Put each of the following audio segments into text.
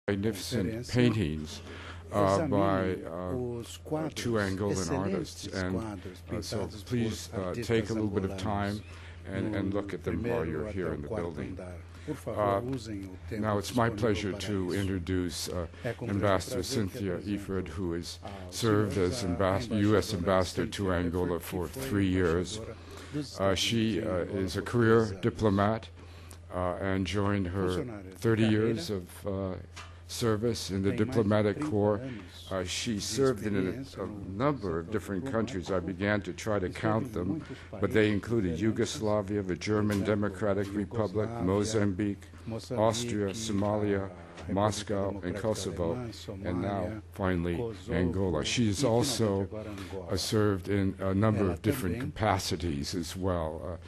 magnificent paintings by two Angolan artists. And so please take a little bit of time and look at them while you're here in the building. Now it's my pleasure to introduce Ambassador Cynthia Ifred, who has served as U.S. Ambassador to Angola for 3 years. She is a career diplomat and joined her 30 years of service in the diplomatic corps. She served in a number of different countries. I began to try to count them, but they included Yugoslavia, the German Democratic Republic, Mozambique, Austria, Somalia, Moscow, and Kosovo, and now, finally, Angola. She has also served in a number of different capacities as well.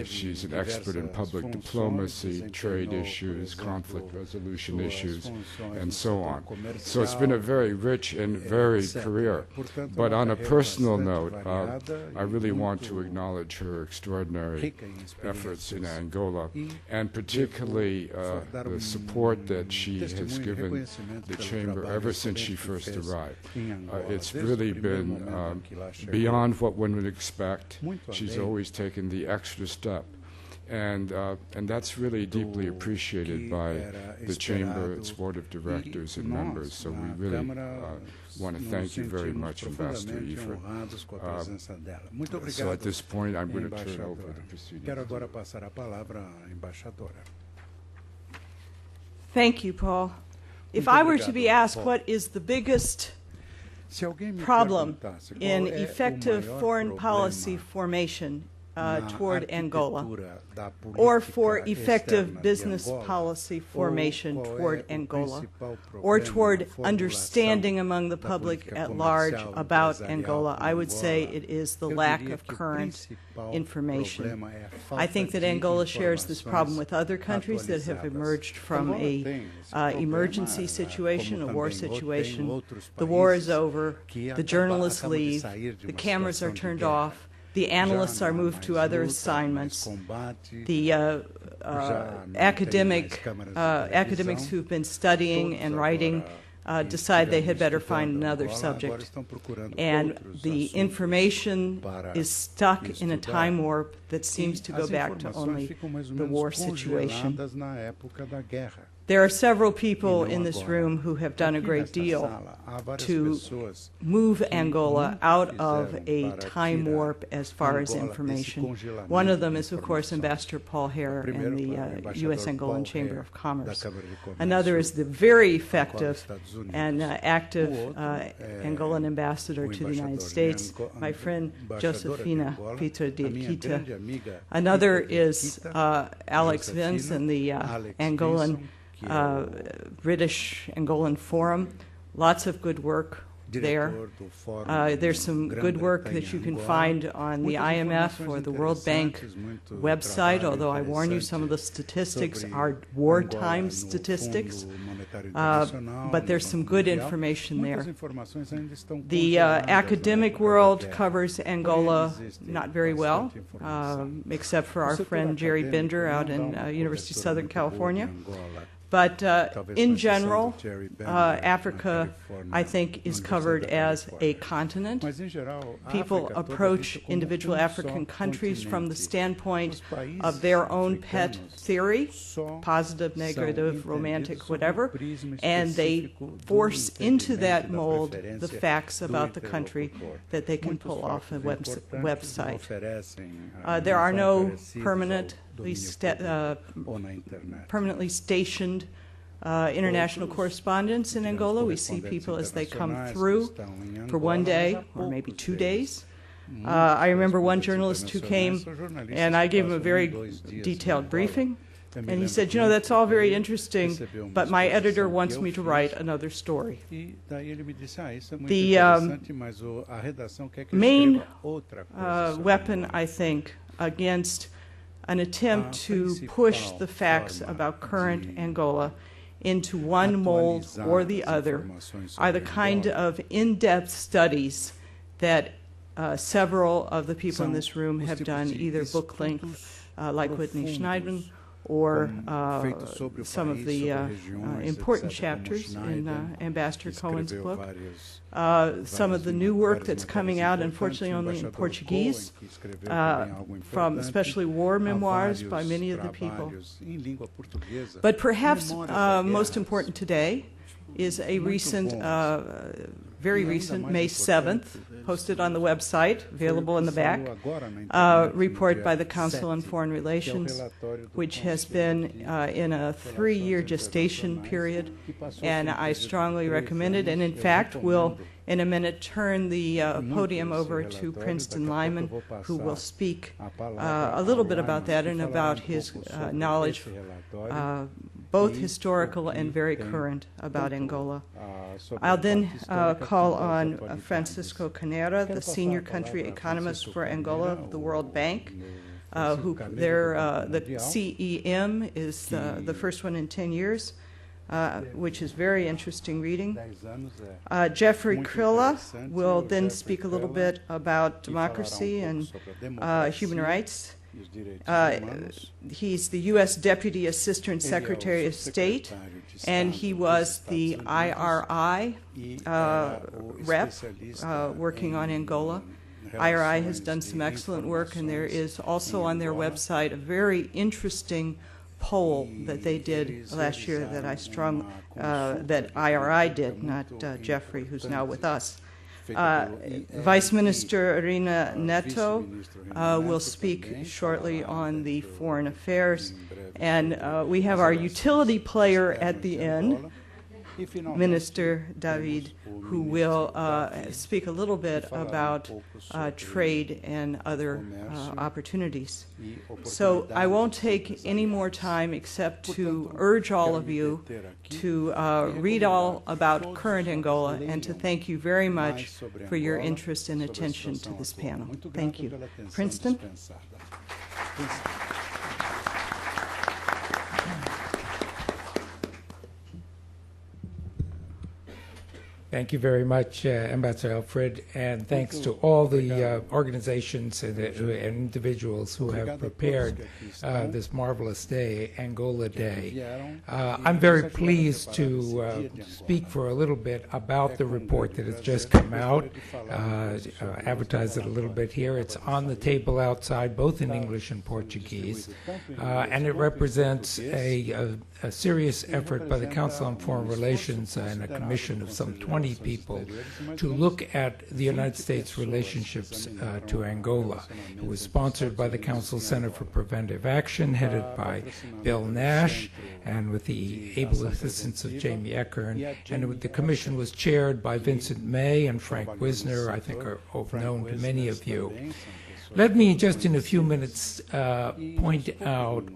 She's an expert in public diplomacy, trade issues, conflict resolution issues, and so on. So it's been a very rich and varied career. But on a personal note, I really want to acknowledge her extraordinary efforts in Angola, and particularly the support that she has given the Chamber ever since she first arrived. It's really been beyond what one would expect. She's always taken the extra step, and that's really deeply appreciated by the Chamber, its board of directors and members. So we really want to thank you very much, Ambassador Ifred. So at this point, I'm going to turn over the proceedings. Thank you, Paul. If I were to be asked what is the biggest problem in effective foreign policy formation toward Angola, or for effective business policy formation toward Angola, or toward understanding among the public at large about Angola, I would say it is the lack of current information. I think that Angola shares this problem with other countries that have emerged from a emergency situation, a war situation. The war is over, the journalists leave, the cameras are turned off, the analysts are moved to other assignments. The academics who've been studying and writing decide they had better find another subject. And the information is stuck in a time warp that seems to go back to only the war situation. There are several people in this room who have done a great deal to move Angola out of a time warp as far as information. One of them is, of course, Ambassador Paul Hare in the U.S. Angolan Chamber of Commerce. Another is the very effective and active Angolan ambassador to the United States, my friend Josefina Vitor de Quita. Another is Alex Vince and the Angolan British Angolan Forum. Lots of good work there. There's some good work that you can find on the IMF or the World Bank website, although I warn you, some of the statistics are wartime statistics, but there's some good information there. The academic world covers Angola not very well, except for our friend Jerry Binder out in University of Southern California. But in general, Africa, I think, is covered as a continent. People approach individual African countries from the standpoint of their own pet theory, positive, negative, romantic, whatever, and they force into that mold the facts about the country that they can pull off a website. There are no permanently stationed international correspondents in Angola. We see people as they come through for one day or maybe 2 days. I remember one journalist who came, and I gave him a very detailed briefing. And he said, you know, that's all very interesting, but my editor wants me to write another story. The main weapon, I think, against an attempt to push the facts about current Angola into one mold or the other are the kind of in-depth studies that several of the people in this room have done, either book length, like Whitney Schneidman, or some of the important chapters in Ambassador Cohen's book. Some of the new work that's coming out, unfortunately only in Portuguese, from especially war memoirs by many of the people. But perhaps most important today is a recent, very recent, May 7th, posted on the website, available in the back, report by the Council on Foreign Relations, which has been in a 3-year gestation period, and I strongly recommend it. And in fact, we'll, in a minute, turn the podium over to Princeton Lyman, who will speak a little bit about that and about his knowledge, both historical and very current, about Angola. I'll then call on Francisco Canera, the senior country economist for Angola of the World Bank, who the CEM is the first one in 10 years, which is very interesting reading. Jeffrey Krilla will then speak a little bit about democracy and human rights. He's the U.S. Deputy Assistant Secretary of State, and he was the IRI rep working on Angola. IRI has done some excellent work, and there is also on their website a very interesting poll that they did last year that that IRI did, not Jeffrey, who's now with us. Vice Minister Irina Neto will speak shortly on the foreign affairs, and we have our utility player at the end, Minister David, who will speak a little bit about trade and other opportunities. So I won't take any more time except to urge all of you to read all about current Angola and to thank you very much for your interest and attention to this panel. Thank you. Princeton? Thank you very much, Ambassador Alfred, and thanks to all the organizations and individuals who have prepared this marvelous day, Angola Day. I'm very pleased to speak for a little bit about the report that has just come out, advertise it a little bit here. It's on the table outside, both in English and Portuguese, and it represents a serious effort by the Council on Foreign Relations and a commission of some 20 people to look at the United States relationships to Angola. It was sponsored by the Council Center for Preventive Action, headed by Bill Nash, and with the able assistance of Jamie Eckern, and the commission was chaired by Vincent May and Frank Wisner, I think are known to many of you. Let me just in a few minutes point out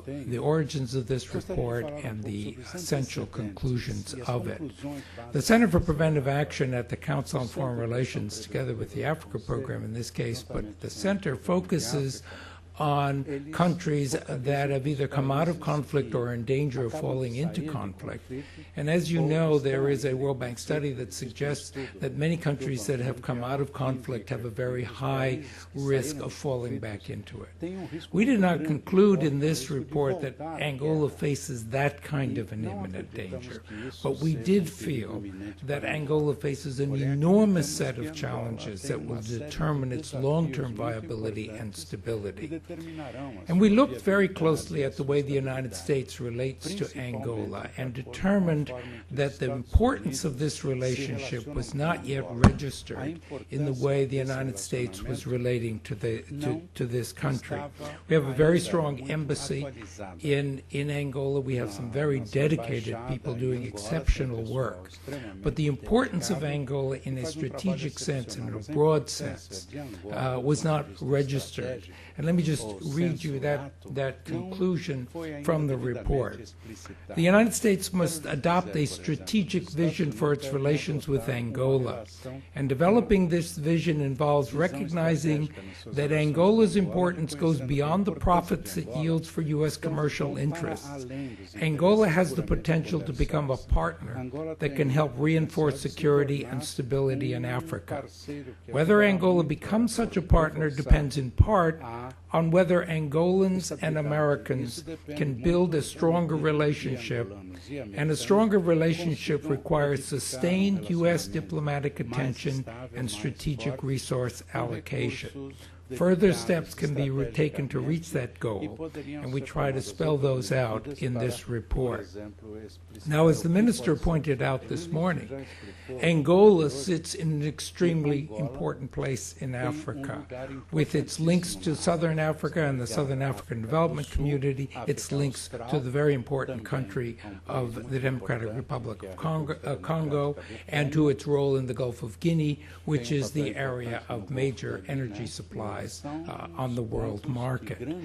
the origins of this report and the essential conclusions of it. The Center for Preventive Action at the Council on Foreign Relations, together with the Africa Program in this case, but the center focuses on countries that have either come out of conflict or are in danger of falling into conflict. And as you know, there is a World Bank study that suggests that many countries that have come out of conflict have a very high risk of falling back into it. We did not conclude in this report that Angola faces that kind of an imminent danger, but we did feel that Angola faces an enormous set of challenges that will determine its long-term viability and stability. And we looked very closely at the way the United States relates to Angola and determined that the importance of this relationship was not yet registered in the way the United States was relating to this country. We have a very strong embassy in Angola. We have some very dedicated people doing exceptional work. But the importance of Angola in a strategic sense and in a broad sense was not registered. And let me just read you that conclusion from the report. The United States must adopt a strategic vision for its relations with Angola. And developing this vision involves recognizing that Angola's importance goes beyond the profits it yields for U.S. commercial interests. Angola has the potential to become a partner that can help reinforce security and stability in Africa. Whether Angola becomes such a partner depends in part on on whether Angolans and Americans can build a stronger relationship, and a stronger relationship requires sustained U.S. diplomatic attention and strategic resource allocation. Further steps can be taken to reach that goal, and we try to spell those out in this report. Now, as the Minister pointed out this morning, Angola sits in an extremely important place in Africa. With its links to Southern Africa and the Southern African Development Community, its links to the very important country of the Democratic Republic of Congo, and to its role in the Gulf of Guinea, which is the area of major energy supply on the world market.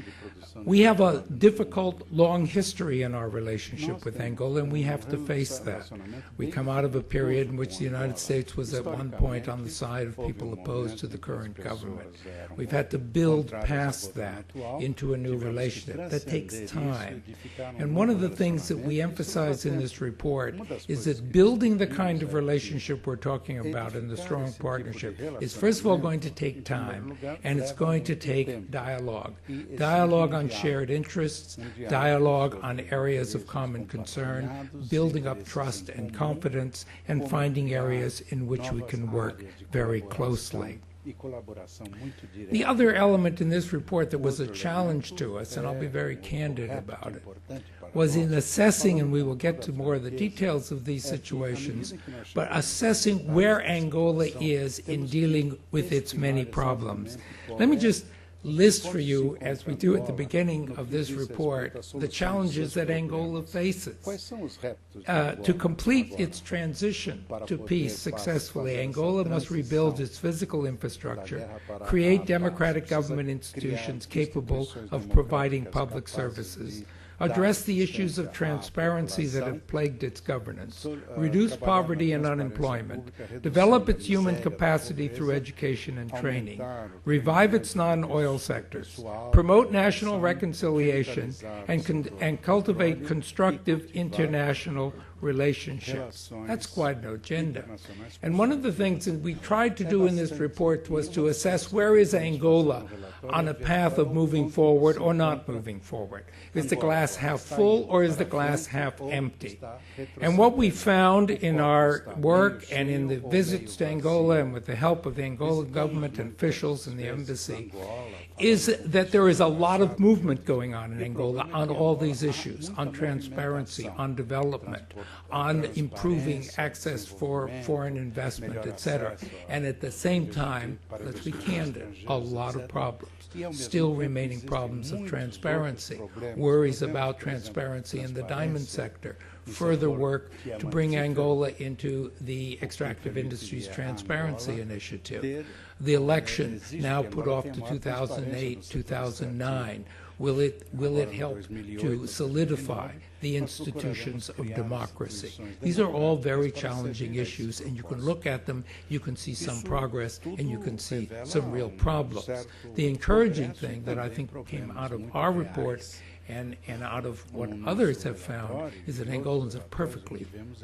We have a difficult, long history in our relationship with Angola, and we have to face that. We come out of a period in which the United States was at one point on the side of people opposed to the current government. We've had to build past that into a new relationship. That takes time. And one of the things that we emphasize in this report is that building the kind of relationship we're talking about in the strong partnership is, first of all, going to take time, and it's going to take dialogue. Dialogue on shared interests, dialogue on areas of common concern, building up trust and confidence, and finding areas in which we can work very closely. The other element in this report that was a challenge to us, and I'll be very candid about it, was in assessing, and we will get to more of the details of these situations, but assessing where Angola is in dealing with its many problems. Let me just list for you, as we do at the beginning of this report, the challenges that Angola faces. To complete its transition to peace successfully, Angola must rebuild its physical infrastructure, create democratic government institutions capable of providing public services, address the issues of transparency that have plagued its governance, reduce poverty and unemployment, develop its human capacity through education and training, revive its non-oil sectors, promote national reconciliation, and cultivate constructive international relationships. That's quite an agenda. And one of the things that we tried to do in this report was to assess where is Angola on a path of moving forward or not moving forward. Is the glass half full or is the glass half empty? And what we found in our work and in the visits to Angola and with the help of the Angolan government and officials and the embassy is that there is a lot of movement going on in Angola on all these issues, on transparency, on development, on improving access for foreign investment, etc. And at the same time, let's be candid, a lot of problems. Still remaining problems of transparency, worries about transparency in the diamond sector, further work to bring Angola into the Extractive Industries Transparency Initiative. The election, now put off to 2008, 2009, will it help to solidify the institutions of democracy? These are all very challenging issues, and you can look at them, you can see some progress, and you can see some real problems. The encouraging thing that I think came out of our report and out of what others have found is that Angolans are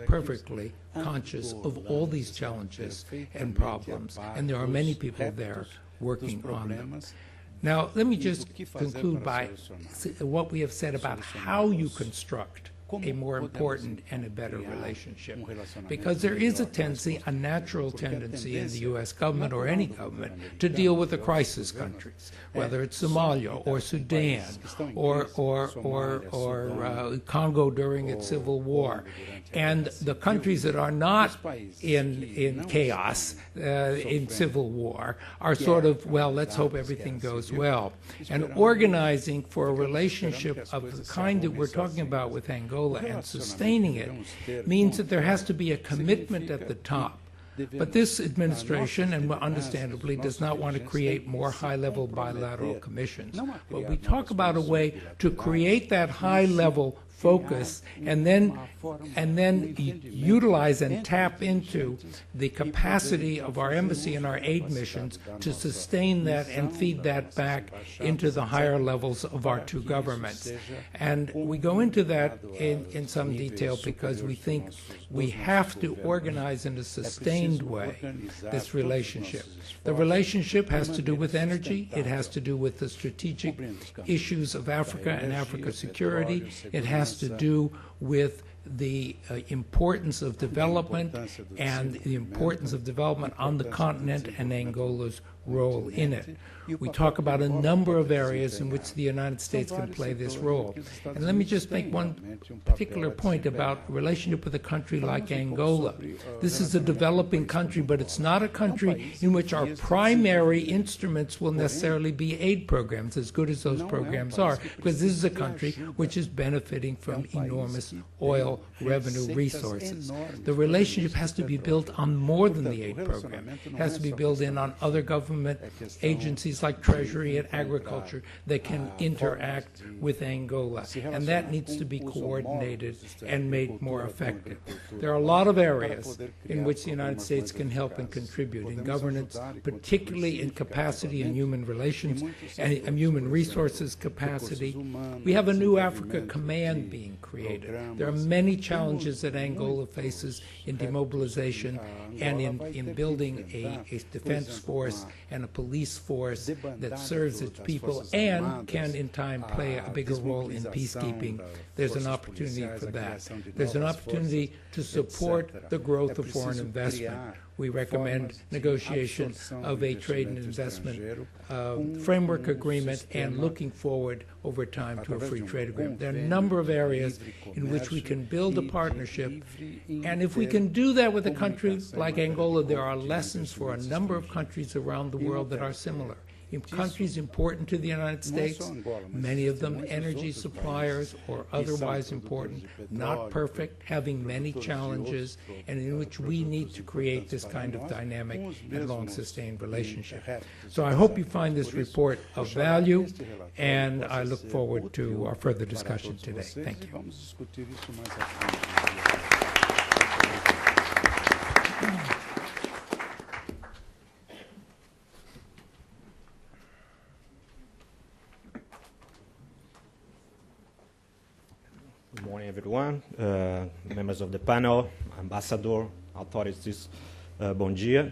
perfectly conscious of all these challenges and problems, and there are many people there working on them. Now, let me just conclude by what we have said about how you construct a more important and a better relationship. Because there is a tendency, a natural tendency in the U.S. government or any government to deal with the crisis countries, whether it's Somalia or Sudan or Congo during its civil war. And the countries that are not in chaos, in civil war, are sort of, well, let's hope everything goes well. And organizing for a relationship of the kind that we're talking about with Angola and sustaining it means that there has to be a commitment at the top. But this administration, and understandably, does not want to create more high-level bilateral commissions. But we talk about a way to create that high-level focus, and then utilize and tap into the capacity of our embassy and our aid missions to sustain that and feed that back into the higher levels of our two governments. And we go into that in some detail because we think we have to organize in a sustained way this relationship. The relationship has to do with energy. It has to do with the strategic issues of Africa and Africa's security. It has to do with the importance of development and the importance of development on the continent and Angola's role in it. We talk about a number of areas in which the United States can play this role. And let me just make one particular point about relationship with a country like Angola. This is a developing country, but it's not a country in which our primary instruments will necessarily be aid programs, as good as those programs are, because this is a country which is benefiting from enormous oil revenue resources. The relationship has to be built on more than the aid program. It has to be built in on other government agencies like Treasury and Agriculture that can interact with Angola. And that needs to be coordinated and made more effective. There are a lot of areas in which the United States can help and contribute in governance, particularly in capacity and human relations and human resources capacity. We have a new Africa Command being created. There are many challenges that Angola faces in demobilization and in building a defense force and a police force that serves its people and can in time play a bigger role in peacekeeping. There's an opportunity for that. There's an opportunity to support the growth of foreign investment. We recommend negotiation of a trade and investment framework agreement and looking forward over time to a free trade agreement. There are a number of areas in which we can build a partnership, and if we can do that with a country like Angola, there are lessons for a number of countries around the world that are similar. In countries important to the United States, many of them energy suppliers or otherwise important, not perfect, having many challenges, and in which we need to create this kind of dynamic and long-sustained relationship. So I hope you find this report of value, and I look forward to our further discussion today. Thank you. Good morning, everyone. Members of the panel, ambassador, authorities, bom dia.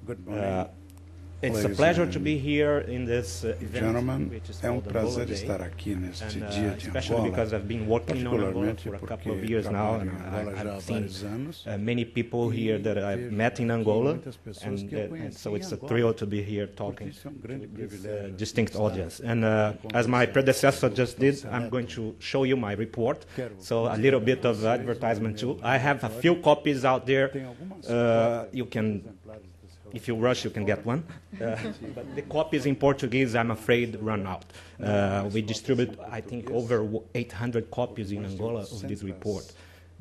Good morning. It's a pleasure to be here in this event, Gentlemen, which is é called prazer Angola estar Day. aqui neste And, dia de especially because Angola, I've been working on Angola particularmente for a couple porque of years now, trabalho and em Angola já há I've seen vários anos. many people here that I've met in Angola, and so it's a thrill to be here talking to this distinct audience. And as my predecessor just did, I'm going to show you my report, so a little bit of advertisement too. I have a few copies out there. You can, if you rush, you can get one. But the copies in Portuguese, I'm afraid, run out. We distribute, I think, over 800 copies in Angola of this report.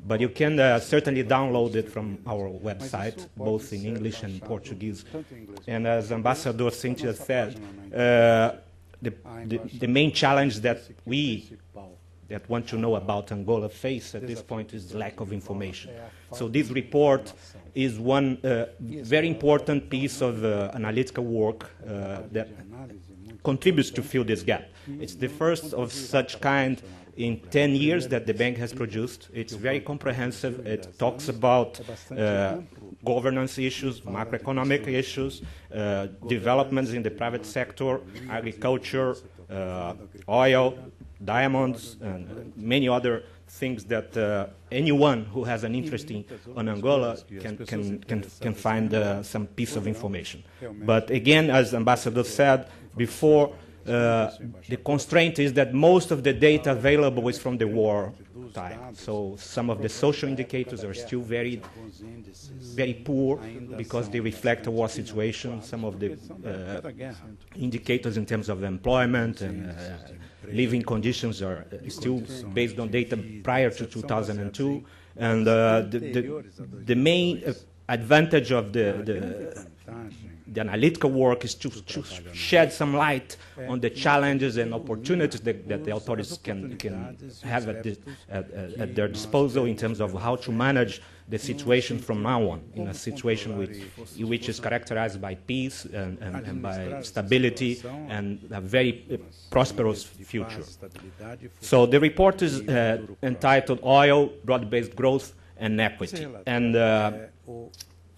But you can certainly download it from our website, both in English and Portuguese. And as Ambassador Cynthia said, the main challenge that we that want to know about Angola face at this point is lack of information. So this report is one very important piece of analytical work that contributes to fill this gap. It's the first of such kind in 10 years that the bank has produced. It's very comprehensive. It talks about governance issues, macroeconomic issues, developments in the private sector, agriculture, oil, diamonds, and many other things that anyone who has an interest in Angola can find some piece of information. But again, as Ambassador said before, the constraint is that most of the data available is from the war time. So some of the social indicators are still very poor because they reflect a war situation. Some of the indicators in terms of employment and living conditions are still based on data prior to 2002. And the main advantage of the the analytical work is to shed some light on the challenges and opportunities that the authorities can have at their disposal in terms of how to manage the situation from now on, in a situation which is characterized by peace and by stability and a very prosperous future. So the report is entitled Oil, Broad-Based Growth and Equity. And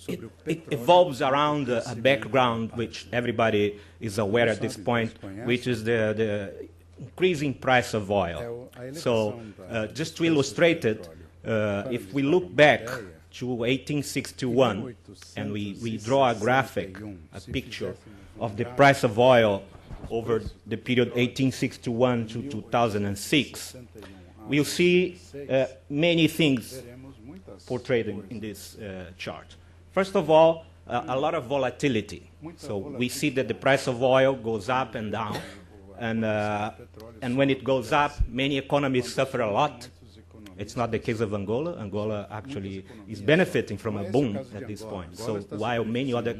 it evolves around a background which everybody is aware at this point, which is the increasing price of oil. So just to illustrate it, if we look back to 1861 and we draw a graphic, a picture of the price of oil over the period 1861 to 2006, we'll see many things portrayed in this chart. First of all, a lot of volatility. So we see that the price of oil goes up and down, and when it goes up, many economies suffer a lot. It's not the case of Angola. Angola actually is benefiting from a boom at this point. So while many other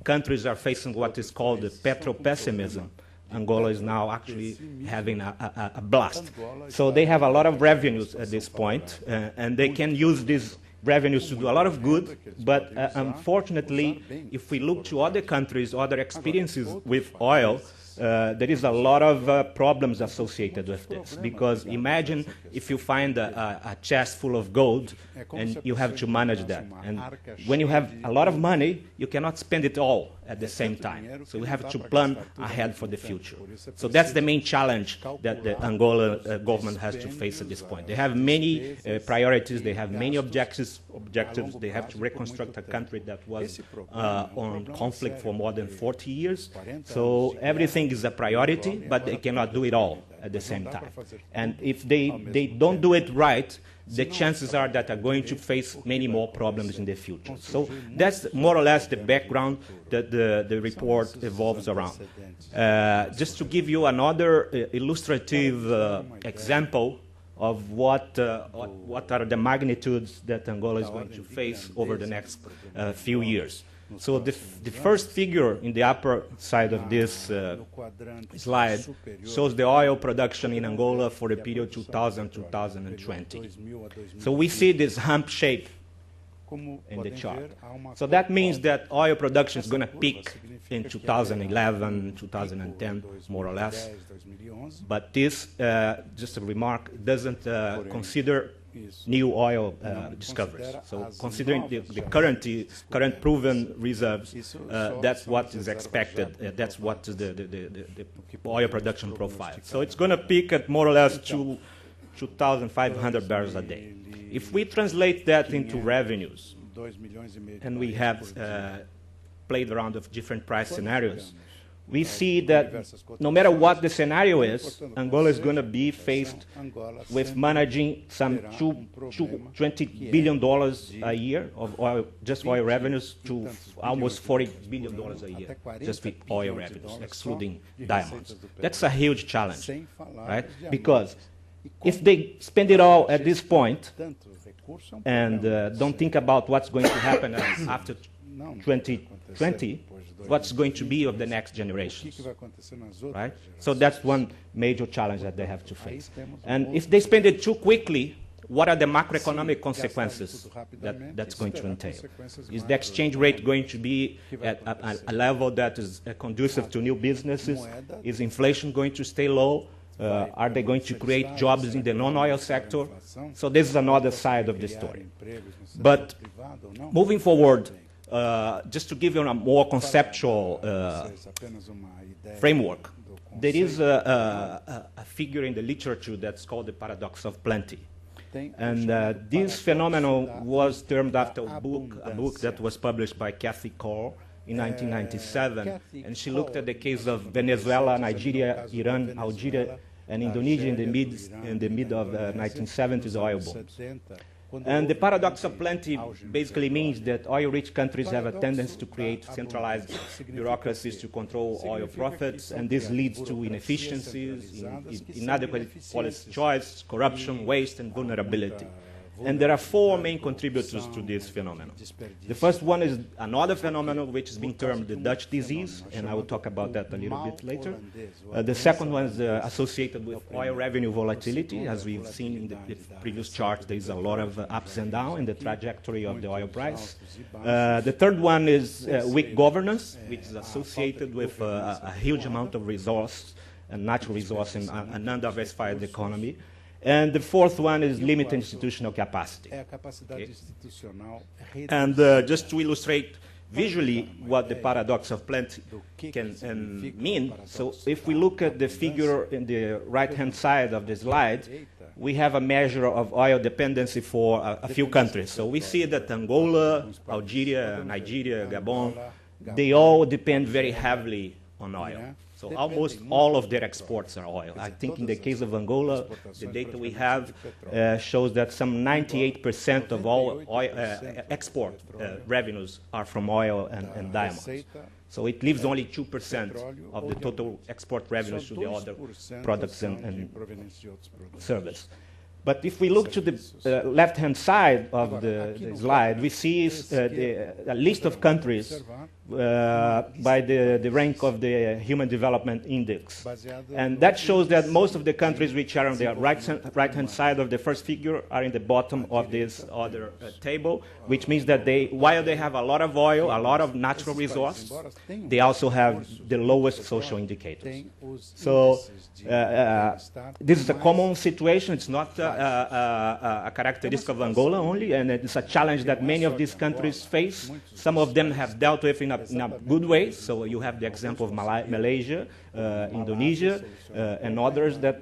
countries are facing what is called the petro-pessimism, Angola is now actually having a blast. So they have a lot of revenues at this point, and they can use these revenues to do a lot of good, but unfortunately, if we look to other countries, other experiences with oil, there is a lot of problems associated with this, because imagine if you find a chest full of gold and you have to manage that. And when you have a lot of money, you cannot spend it all at the same time. So we have to plan ahead for the future. So that's the main challenge that the Angola government has to face at this point. They have many priorities, they have many objectives. They have to reconstruct a country that was on conflict for more than 40 years. So everything is a priority, but they cannot do it all at the same time. And if they don't do it right, the chances are that they're going to face many more problems in the future. So that's more or less the background that the report evolves around. Just to give you another illustrative example of what are the magnitudes that Angola is going to face over the next few years. So the first figure in the upper side of this slide shows the oil production in Angola for the period 2000-2020. So we see this hump shape in the chart. So that means that oil production is going to peak in 2011, 2010, more or less. But this, just a remark, doesn't consider new oil discoveries. So considering the current proven reserves, that's what is expected. That's what is the oil production profile. So it's going to peak at more or less 2,500 barrels a day. If we translate that into revenues, and we have played around with different price scenarios, we see that no matter what the scenario is, Angola is going to be faced with managing some $20 billion a year of oil, just oil revenues, to almost $40 billion a year, just with oil revenues, excluding diamonds. That's a huge challenge, right? Because if they spend it all at this point and don't think about what's going to happen after 2020, what's going to be of the next generations, right? So that's one major challenge that they have to face. And if they spend it too quickly, what are the macroeconomic consequences that's going to entail? Is the exchange rate going to be at a level that is conducive to new businesses? Is inflation going to stay low? Are they going to create jobs in the non-oil sector? So this is another side of the story. But moving forward, just to give you a more conceptual framework, there is a figure in the literature that's called the paradox of plenty. And this phenomenon was termed after a book that was published by Kathy Cole in 1997, and she looked at the case of Venezuela, Nigeria, Iran, Algeria, and Indonesia in the mid of 1970s oil booms. And the paradox of plenty basically means that oil-rich countries have a tendency to create centralized bureaucracies to control oil profits, and this leads to inefficiencies, inadequate policy choice, corruption, waste, and vulnerability. And there are four main contributors to this phenomenon. The first one is another phenomenon which is being termed the Dutch disease, and I will talk about that a little bit later. The second one is associated with oil revenue volatility. As we've seen in the previous chart, there's a lot of ups and downs in the trajectory of the oil price. The third one is weak governance, which is associated with a huge amount of resource and natural resource in an undiversified economy. And the fourth one is limited institutional capacity. Okay. And just to illustrate visually what the paradox of plenty can mean, so if we look at the figure in the right-hand side of the slide, we have a measure of oil dependency for a few countries. So we see that Angola, Algeria, Nigeria, Gabon, they all depend very heavily on oil. So almost all of their exports are oil. I think in the case of Angola, the data we have shows that some 98% of all oil, export revenues are from oil and diamonds. So it leaves only 2% of the total export revenues to the other products and services. But if we look to the left-hand side of the slide, we see a list of countries by the rank of the Human Development Index. And that shows that most of the countries which are on the right-hand side of the first figure are in the bottom of this other table, which means that while they have a lot of oil, a lot of natural resource, they also have the lowest social indicators. So this is a common situation. It's not a characteristic of Angola only, and it's a challenge that many of these countries face. Some of them have dealt with in a good way. So you have the example of Malaysia, Indonesia, and others that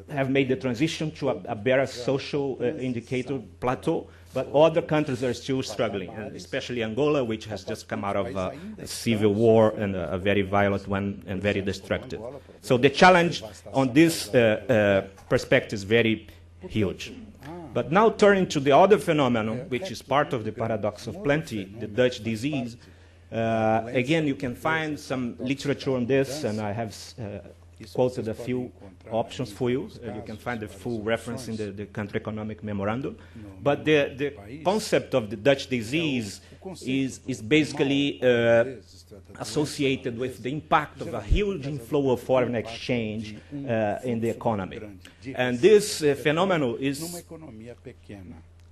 have made the transition to a better social indicator plateau. But other countries are still struggling, and especially Angola, which has just come out of a civil war and a very violent one and very destructive. So the challenge on this perspective is very huge. But now turning to the other phenomenon, which is part of the paradox of plenty, the Dutch disease. Again, you can find some literature on this, and I have quoted a few options for you. You can find the full reference in the country economic memorandum. But the concept of the Dutch disease is basically associated with the impact of a huge inflow of foreign exchange in the economy. And this phenomenon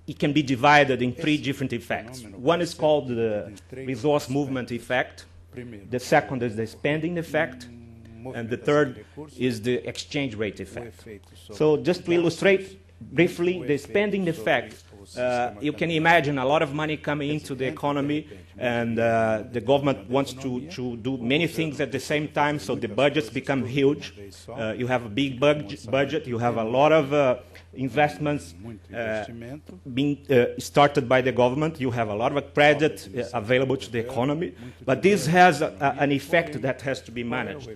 it can be divided in three different effects. One is called the resource movement effect. The second is the spending effect. And the third is the exchange rate effect. So just to illustrate briefly the spending effect, you can imagine a lot of money coming into the economy, and the government wants to do many things at the same time, so the budgets become huge. You have a big budget, you have a lot of investments being started by the government, you have a lot of credit available to the economy, but this has an effect that has to be managed.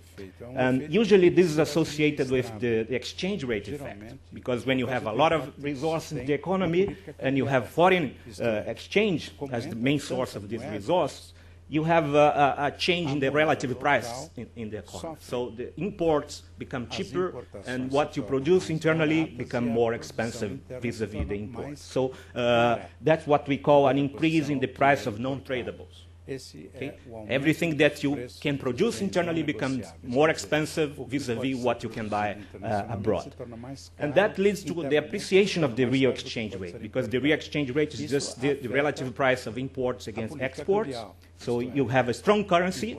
And usually this is associated with the exchange rate effect, because when you have a lot of resources in the economy and you have foreign exchange as the main source of this resource, you have a change in the relative price in the economy. So the imports become cheaper, and what you produce internally become more expensive vis-a-vis the imports. So that's what we call an increase in the price of non-tradables. Okay? Everything that you can produce internally becomes more expensive vis-a-vis what you can buy abroad. And that leads to the appreciation of the real exchange rate, because the real exchange rate is just the relative price of imports against exports. So you have a strong currency,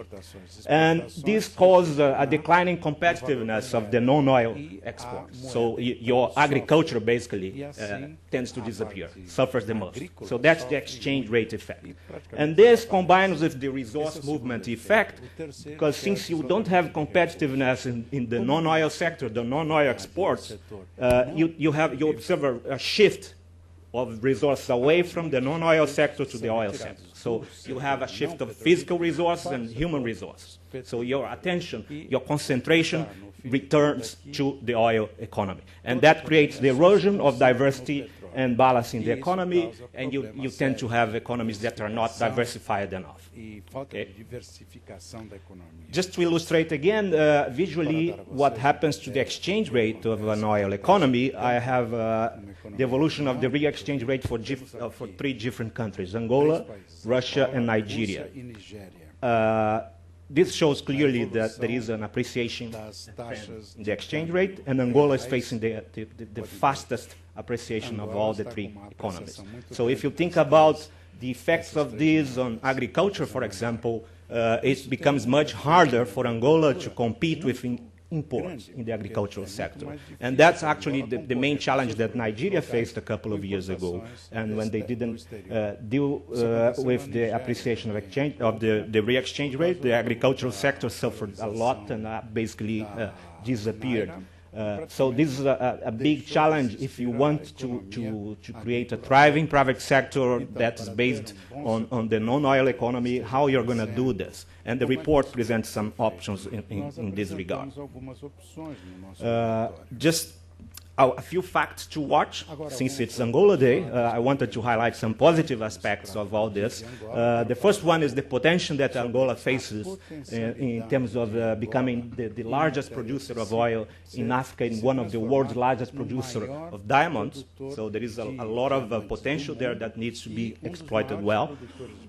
and this causes a declining competitiveness of the non-oil exports. So your agriculture basically tends to disappear, suffers the most. So that's the exchange rate effect. And this combines with the resource movement effect, because since you don't have competitiveness in the non-oil sector, the non-oil exports, you observe a shift of resources away from the non-oil sector to the oil sector. So you have a shift of physical resources and human resources. So your attention, your concentration returns to the oil economy. And that creates the erosion of diversity and balance in the economy, and you tend to have economies that are not diversified enough. Okay. Just to illustrate again visually what happens to the exchange rate of an oil economy, I have the evolution of the real exchange rate for 3 different countries, Angola, Russia, and Nigeria. This shows clearly that there is an appreciation in the exchange rate, and Angola is facing the fastest appreciation of all the 3 economies. So if you think about the effects of this on agriculture, for example, it becomes much harder for Angola to compete with imports in the agricultural sector. And that's actually the main challenge that Nigeria faced a couple of years ago. And when they didn't deal with the appreciation of the real exchange rate, the agricultural sector suffered a lot and basically disappeared. So this is a big challenge if you want to create a thriving private sector that is based on the non-oil economy, how you're going to do this. And the report presents some options in this regard. Just a few facts to watch. Since it's Angola Day, I wanted to highlight some positive aspects of all this. The first one is the potential that Angola faces in terms of becoming the largest producer of oil in Africa and one of the world's largest producers of diamonds. So there is a lot of potential there that needs to be exploited well.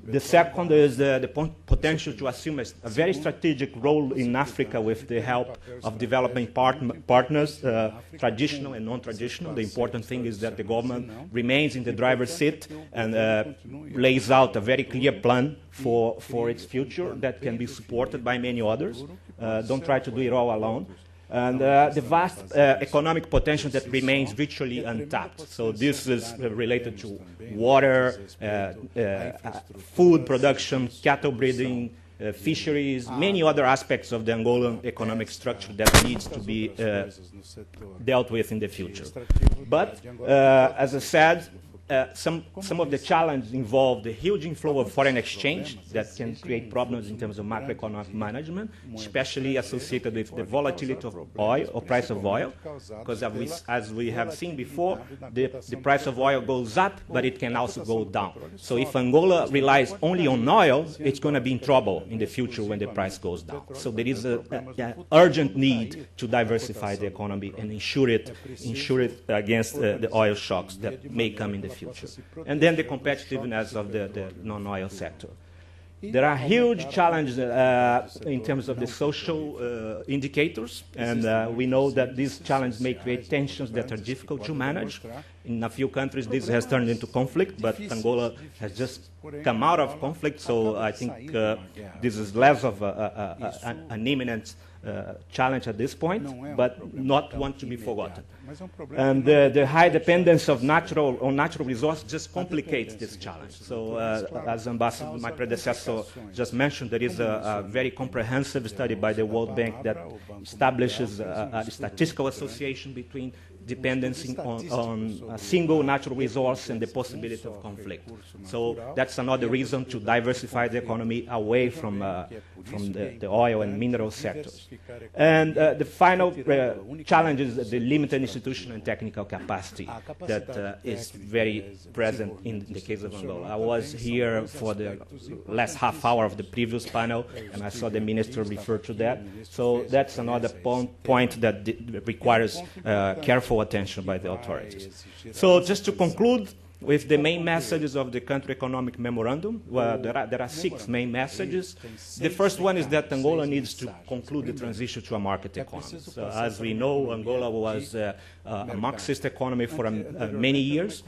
The second is the potential to assume a very strategic role in Africa with the help of developing partners, traditional and non-traditional. The important thing is that the government remains in the driver's seat and lays out a very clear plan for its future that can be supported by many others. Don't try to do it all alone. And the vast economic potential that remains virtually untapped. So this is related to water, food production, cattle breeding, fisheries, many other aspects of the Angolan economic structure that needs to be dealt with in the future. But, as I said, some of the challenges involve the huge inflow of foreign exchange that can create problems in terms of macroeconomic management, especially associated with the volatility of oil or price of oil, because as we have seen before, the price of oil goes up, but it can also go down. So if Angola relies only on oil, it's going to be in trouble in the future when the price goes down. So there is an urgent need to diversify the economy and insure it against the oil shocks that may come in the future. And then the competitiveness of the non-oil sector. There are huge challenges in terms of the social indicators, and we know that these challenges may create tensions that are difficult to manage. In a few countries, this has turned into conflict, but Angola has just come out of conflict, so I think this is less of an imminent challenge at this point, but not one to be forgotten. And the high dependence of natural resources just complicates this challenge. So as Ambassador, my predecessor, just mentioned, there is a very comprehensive study by the World Bank that establishes a statistical association between dependency on a single natural resource and the possibility of conflict. So that's another reason to diversify the economy away from the oil and mineral sectors. And the final challenge is the limited institutional and technical capacity that is very present in the case of Angola. I was here for the last half hour of the previous panel, and I saw the minister refer to that. So that's another point that requires careful attention by the authorities. So just to conclude with the main messages of the country economic memorandum, well, there are 6 main messages. The first one is that Angola needs to conclude the transition to a market economy. So as we know, Angola was a Marxist economy for many years,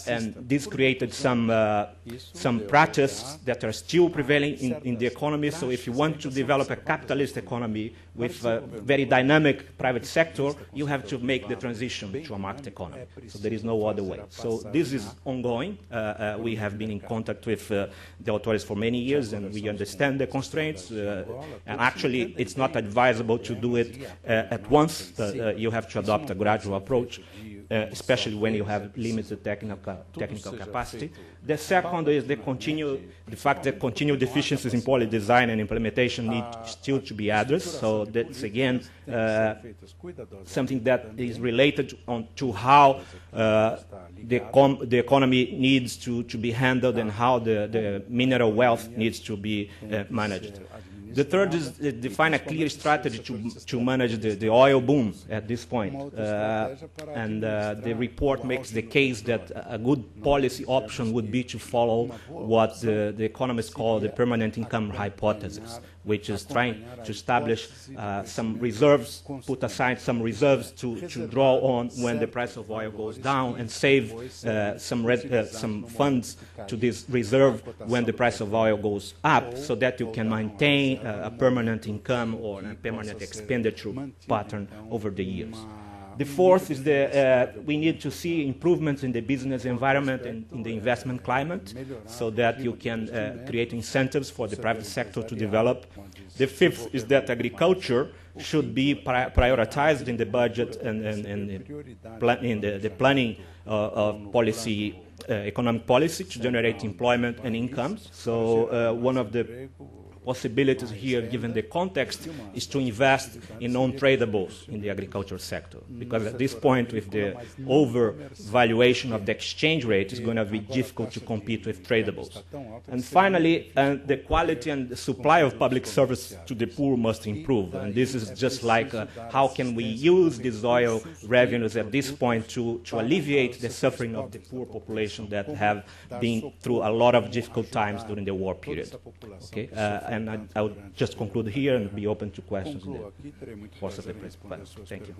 and this created some practices that are still prevailing in the economy. So if you want to develop a capitalist economy with a very dynamic private sector, you have to make the transition to a market economy. So there is no other way. So this is ongoing. We have been in contact with the authorities for many years, and we understand the constraints. And actually, it's not advisable to do it at once. You have to adopt a gradual approach. especially when you have limited technical capacity. The second is the fact that continued deficiencies in policy design and implementation need still to be addressed. So that's again something that is related to how the economy needs to be handled and how the mineral wealth needs to be managed. The third is define a clear strategy to manage the oil boom at this point. The report makes the case that a good policy option would be to follow what the economists call the permanent income hypothesis, which is trying to establish some reserves, put aside some reserves to draw on when the price of oil goes down, and save some funds to this reserve when the price of oil goes up, so that you can maintain a permanent income or a permanent expenditure pattern over the years. The fourth is we need to see improvements in the business environment and in the investment climate, so that you can create incentives for the private sector to develop. The fifth is that agriculture should be prioritized in the budget and in the planning of policy, economic policy, to generate employment and incomes. So one of the possibilities here, given the context, is to invest in non-tradables in the agriculture sector. Because at this point, with the overvaluation of the exchange rate, it's going to be difficult to compete with tradables. And finally, the quality and the supply of public service to the poor must improve. And this is just like how can we use these oil revenues at this point to alleviate the suffering of the poor population that have been through a lot of difficult times during the war period. Okay? And I would just conclude here and be open to questions in the course of the presentation. Thank you.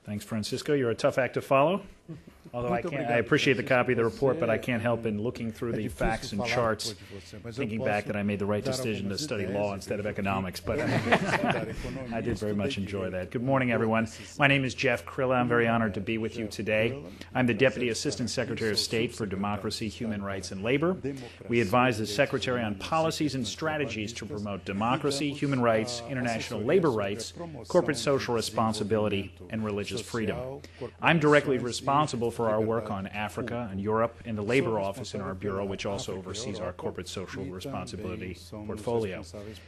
Thanks, Francisco. You're a tough act to follow. Although I appreciate the copy of the report, but I can't help in looking through the facts and charts, thinking back that I made the right decision to study law instead of economics. But I did very much enjoy that. Good morning, everyone. My name is Jeff Krilla. I'm very honored to be with you today. I'm the Deputy Assistant Secretary of State for Democracy, Human Rights, and Labor. We advise the Secretary on policies and strategies to promote democracy, human rights, international labor rights, corporate social responsibility, and religious freedom. I'm directly responsible for our work on Africa and Europe in the Labor Office in our Bureau, which also oversees our corporate social responsibility portfolio.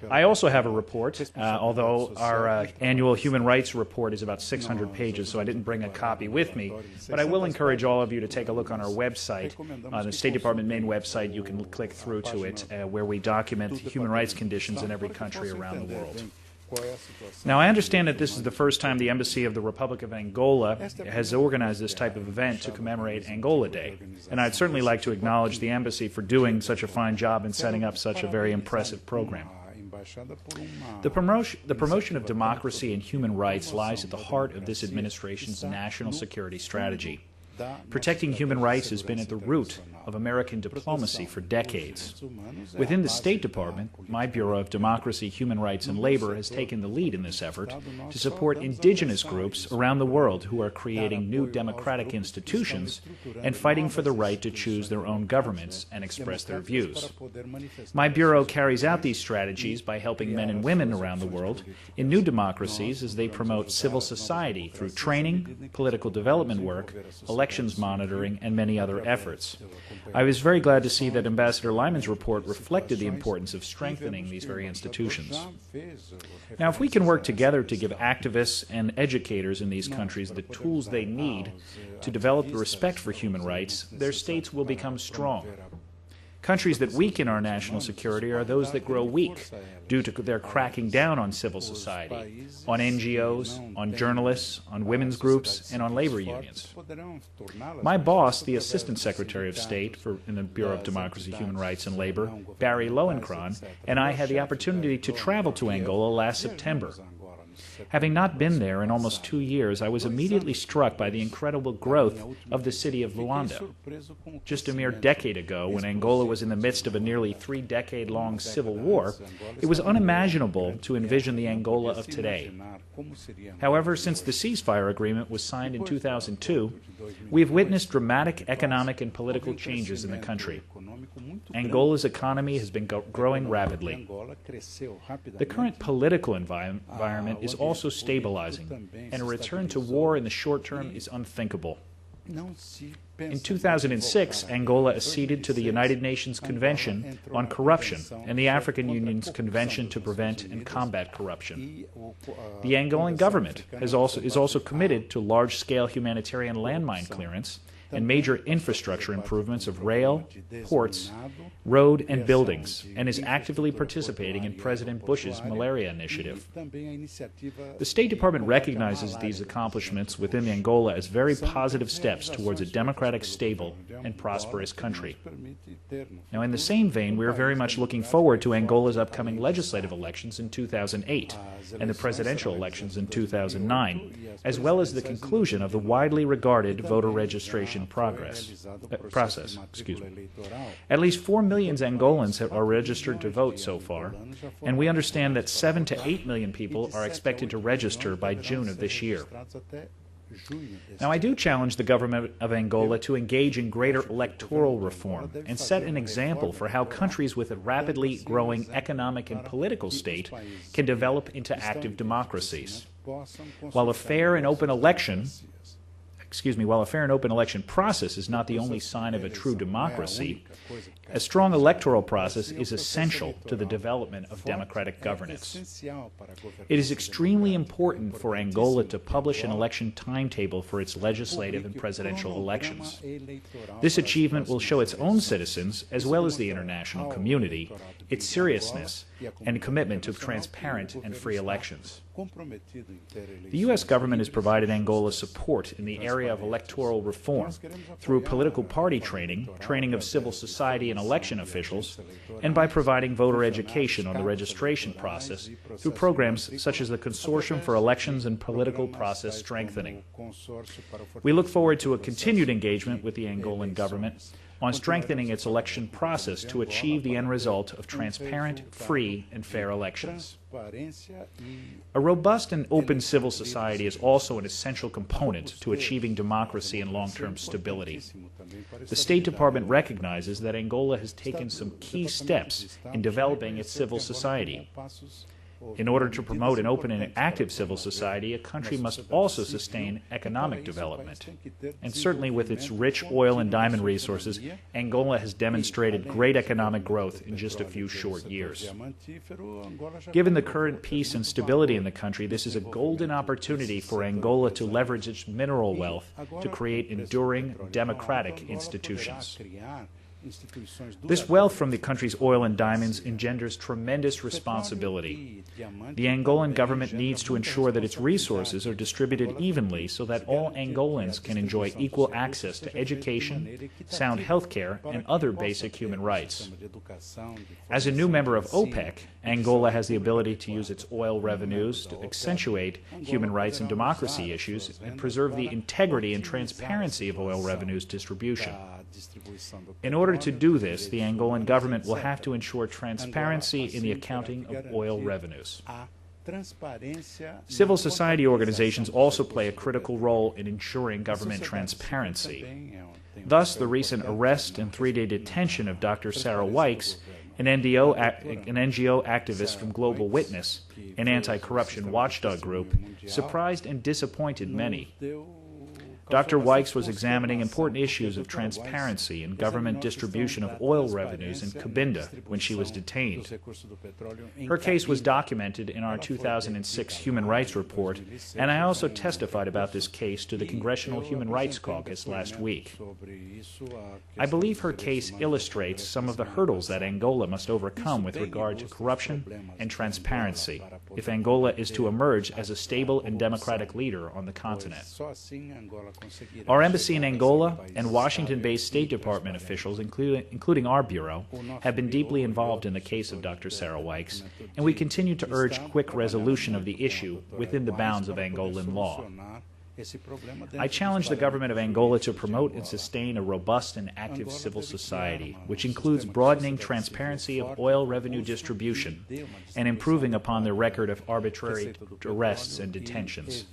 I also have a report, although our annual human rights report is about 600 pages, so I didn't bring a copy with me. But I will encourage all of you to take a look on our website. On the State Department main website, you can click through to it, where we document human rights conditions in every country around the world. Now, I understand that this is the first time the Embassy of the Republic of Angola has organized this type of event to commemorate Angola Day, and I'd certainly like to acknowledge the Embassy for doing such a fine job in setting up such a very impressive program. The promotion of democracy and human rights lies at the heart of this administration's national security strategy. Protecting human rights has been at the root of American diplomacy for decades. Within the State Department, my Bureau of Democracy, Human Rights, and Labor has taken the lead in this effort to support indigenous groups around the world who are creating new democratic institutions and fighting for the right to choose their own governments and express their views. My Bureau carries out these strategies by helping men and women around the world in new democracies as they promote civil society through training, political development work, elections monitoring, and many other efforts. I was very glad to see that Ambassador Lyman's report reflected the importance of strengthening these very institutions. Now, if we can work together to give activists and educators in these countries the tools they need to develop the respect for human rights, their states will become strong. Countries that weaken our national security are those that grow weak due to their cracking down on civil society, on NGOs, on journalists, on women's groups, and on labor unions. My boss, the Assistant Secretary of State in the Bureau of Democracy, Human Rights, and Labor, Barry Lowenkron, and I had the opportunity to travel to Angola last September. Having not been there in almost 2 years, I was immediately struck by the incredible growth of the city of Luanda. Just a mere decade ago, when Angola was in the midst of a nearly 3-decade-long civil war, it was unimaginable to envision the Angola of today. However, since the ceasefire agreement was signed in 2002, we have witnessed dramatic economic and political changes in the country. Angola's economy has been growing rapidly. The current political environment is also stabilizing, and a return to war in the short term is unthinkable. In 2006, Angola acceded to the United Nations Convention on Corruption and the African Union's Convention to Prevent and Combat Corruption. The Angolan government is also committed to large-scale humanitarian landmine clearance and major infrastructure improvements of rail, ports, road, and buildings, and is actively participating in President Bush's malaria initiative. The State Department recognizes these accomplishments within Angola as very positive steps towards a democratic, stable, and prosperous country. Now, in the same vein, we are very much looking forward to Angola's upcoming legislative elections in 2008 and the presidential elections in 2009, as well as the conclusion of the widely regarded voter registration process. At least 4 million Angolans are registered to vote so far, and we understand that 7 to 8 million people are expected to register by June of this year. Now, I do challenge the government of Angola to engage in greater electoral reform and set an example for how countries with a rapidly growing economic and political state can develop into active democracies. While a fair and open election process is not the only sign of a true democracy, a strong electoral process is essential to the development of democratic governance. It is extremely important for Angola to publish an election timetable for its legislative and presidential elections. This achievement will show its own citizens, as well as the international community, its seriousness and commitment to transparent and free elections. The U.S. government has provided Angola support in the area of electoral reform through political party training of civil society and election officials, and by providing voter education on the registration process through programs such as the Consortium for Elections and Political Process Strengthening. We look forward to a continued engagement with the Angolan government on strengthening its election process to achieve the end result of transparent, free, and fair elections. A robust and open civil society is also an essential component to achieving democracy and long-term stability. The State Department recognizes that Angola has taken some key steps in developing its civil society. In order to promote an open and active civil society, a country must also sustain economic development. And certainly with its rich oil and diamond resources, Angola has demonstrated great economic growth in just a few short years. Given the current peace and stability in the country, this is a golden opportunity for Angola to leverage its mineral wealth to create enduring democratic institutions. This wealth from the country's oil and diamonds engenders tremendous responsibility. The Angolan government needs to ensure that its resources are distributed evenly so that all Angolans can enjoy equal access to education, sound health care, and other basic human rights. As a new member of OPEC, Angola has the ability to use its oil revenues to accentuate human rights and democracy issues and preserve the integrity and transparency of oil revenues distribution. In order to do this, the Angolan government will have to ensure transparency in the accounting of oil revenues. Civil society organizations also play a critical role in ensuring government transparency. Thus, the recent arrest and 3-day detention of Dr. Sarah Wykes, an NGO activist from Global Witness, an anti-corruption watchdog group, surprised and disappointed many. Dr. Wykes was examining important issues of transparency in government distribution of oil revenues in Cabinda when she was detained. Her case was documented in our 2006 Human Rights Report, and I also testified about this case to the Congressional Human Rights Caucus last week. I believe her case illustrates some of the hurdles that Angola must overcome with regard to corruption and transparency if Angola is to emerge as a stable and democratic leader on the continent. Our embassy in Angola and Washington-based State Department officials, including our bureau, have been deeply involved in the case of Dr. Sarah Wykes, and we continue to urge quick resolution of the issue within the bounds of Angolan law. I challenge the government of Angola to promote and sustain a robust and active civil society, which includes broadening transparency of oil revenue distribution and improving upon their record of arbitrary arrests and detentions.